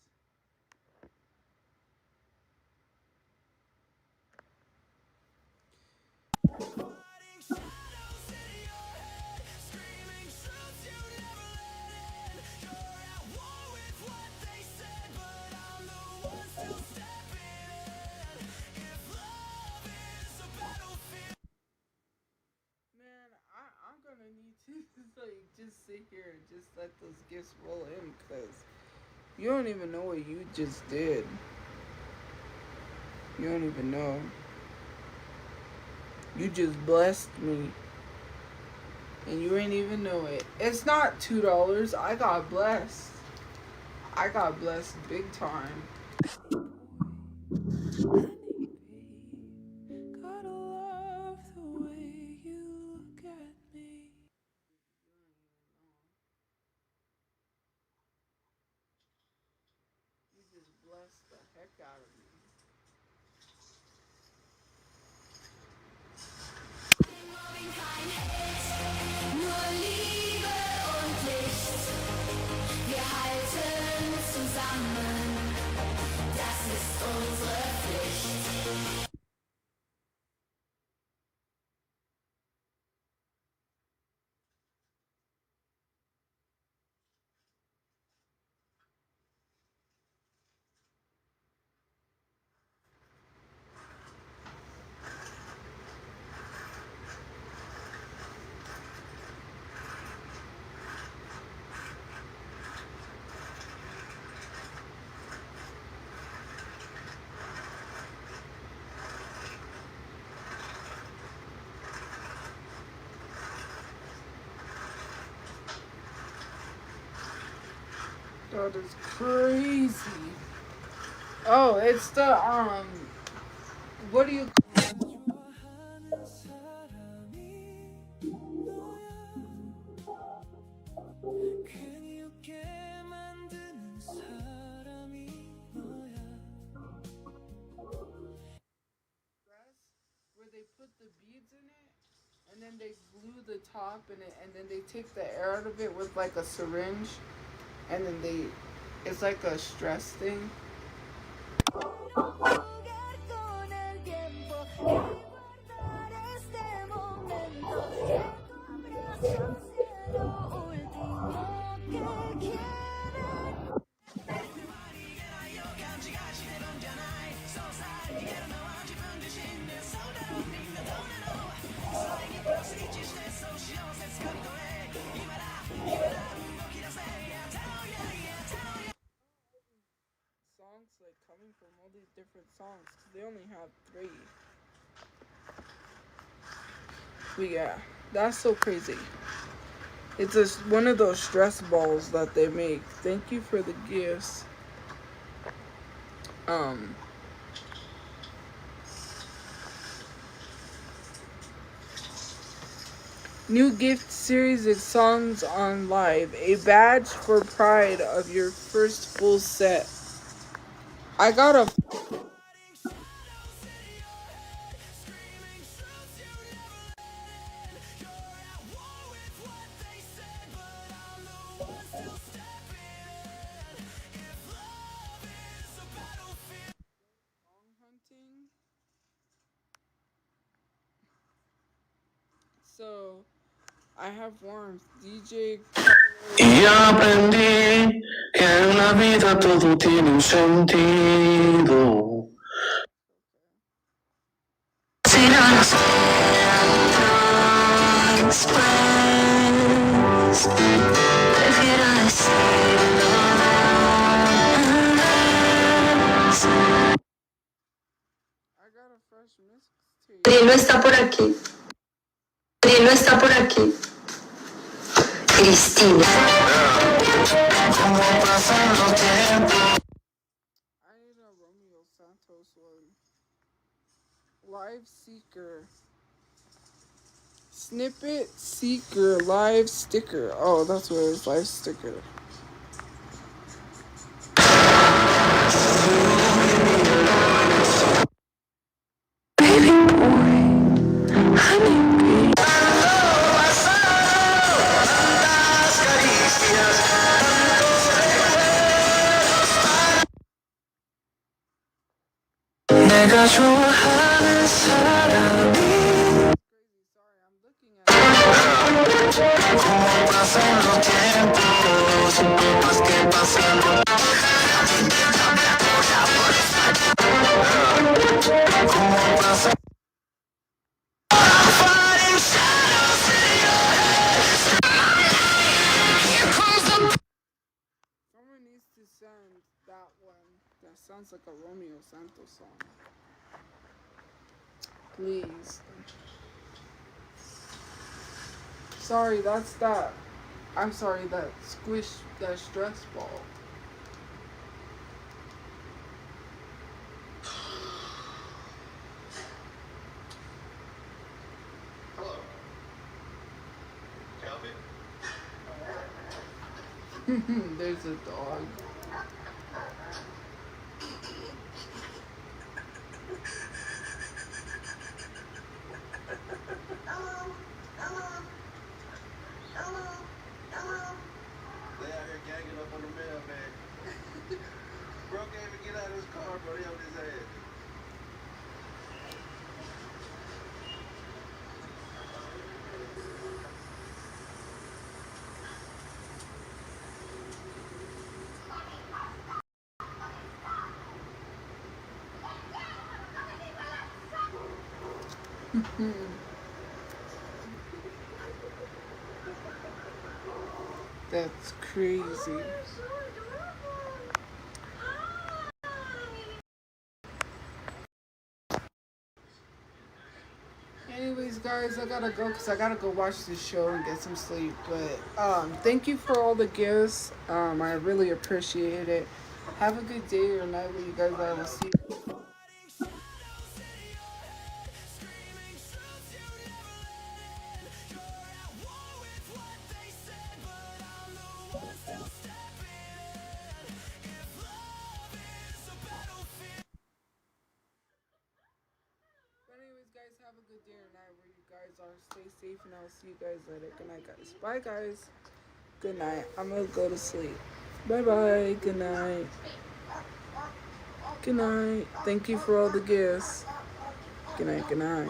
A: Fighting shadows in your head, screaming truths you never let in. You're at war with what they said, but I'm the one still stepping in. If love is a battlefield.
C: Man, I'm gonna need to like just sit here and just let those gifts roll in because you don't even know what you just did. You don't even know. You just blessed me and you ain't even know it. It's not $2. I got blessed. I got blessed big time.
A: Gotta love the way you look at me.
C: You just blessed the heck out of me.
A: Nur Liebe und Licht, wir halten zusammen, das ist unsere Pflicht.
C: That is crazy. Oh, it's the what do you
A: 좋아하는 사람이 너야. 괜히 웃게 만드는 사람이 너야.
C: dress where they put the beads in it and then they glue the top in it and then they take the air out of it with like a syringe and then they it's like a stress thing.
A: Jugar con el tiempo y guardar este momento. Que tu abrazo sea lo último que quiera.
C: Songs like coming from all these different songs because they only have three. But yeah, that's so crazy. It's just one of those stress balls that they make. Thank you for the gifts. Um, New gift series of songs on live. A badge for pride of your first full set. I got a song hunting. So I have warmth. DJ.
A: Y aprendí que en la vida todo tiene un sentido. Si no lo sé, después prefiero decirlo antes.
C: I got a fresh mixtape.
A: Gabriel no está por aquí. Gabriel no está por aquí. Cristina. ¿Cómo pasan los tiempos?
C: I need a Romeo Santos one. Live Seeker. Snippet Seeker Live Sticker. Oh, that's what it is. Live Sticker.
A: Baby boy, honey bee. 내가 좋아하는 사람이
C: Crazy, sorry, I'm looking at it.
A: Como pasan los tiempos, más que pasan los Como pasan Fighting shadows in your head. Here comes the
C: Someone needs to send that one. That sounds like a Romeo Santos song. Please. Sorry, that's that. I'm sorry, that squish, that stress ball.
D: Hello. Calvin?
C: There's a dog.
D: They out here ganging up on the mailman. Bro can't even get out of his car, bro. They on his ass.
C: That's crazy. Anyways, guys, I gotta go because I gotta go watch this show and get some sleep. But thank you for all the gifts. I really appreciate it. Have a good day or night where you guys are. We'll see you. But anyways, guys, have a good day or night where you guys are. Stay safe, and I'll see you guys later. Good night, guys. Bye, guys. Good night. I'm gonna go to sleep. Bye, bye. Good night. Good night. Thank you for all the gifts. Good night. Good night.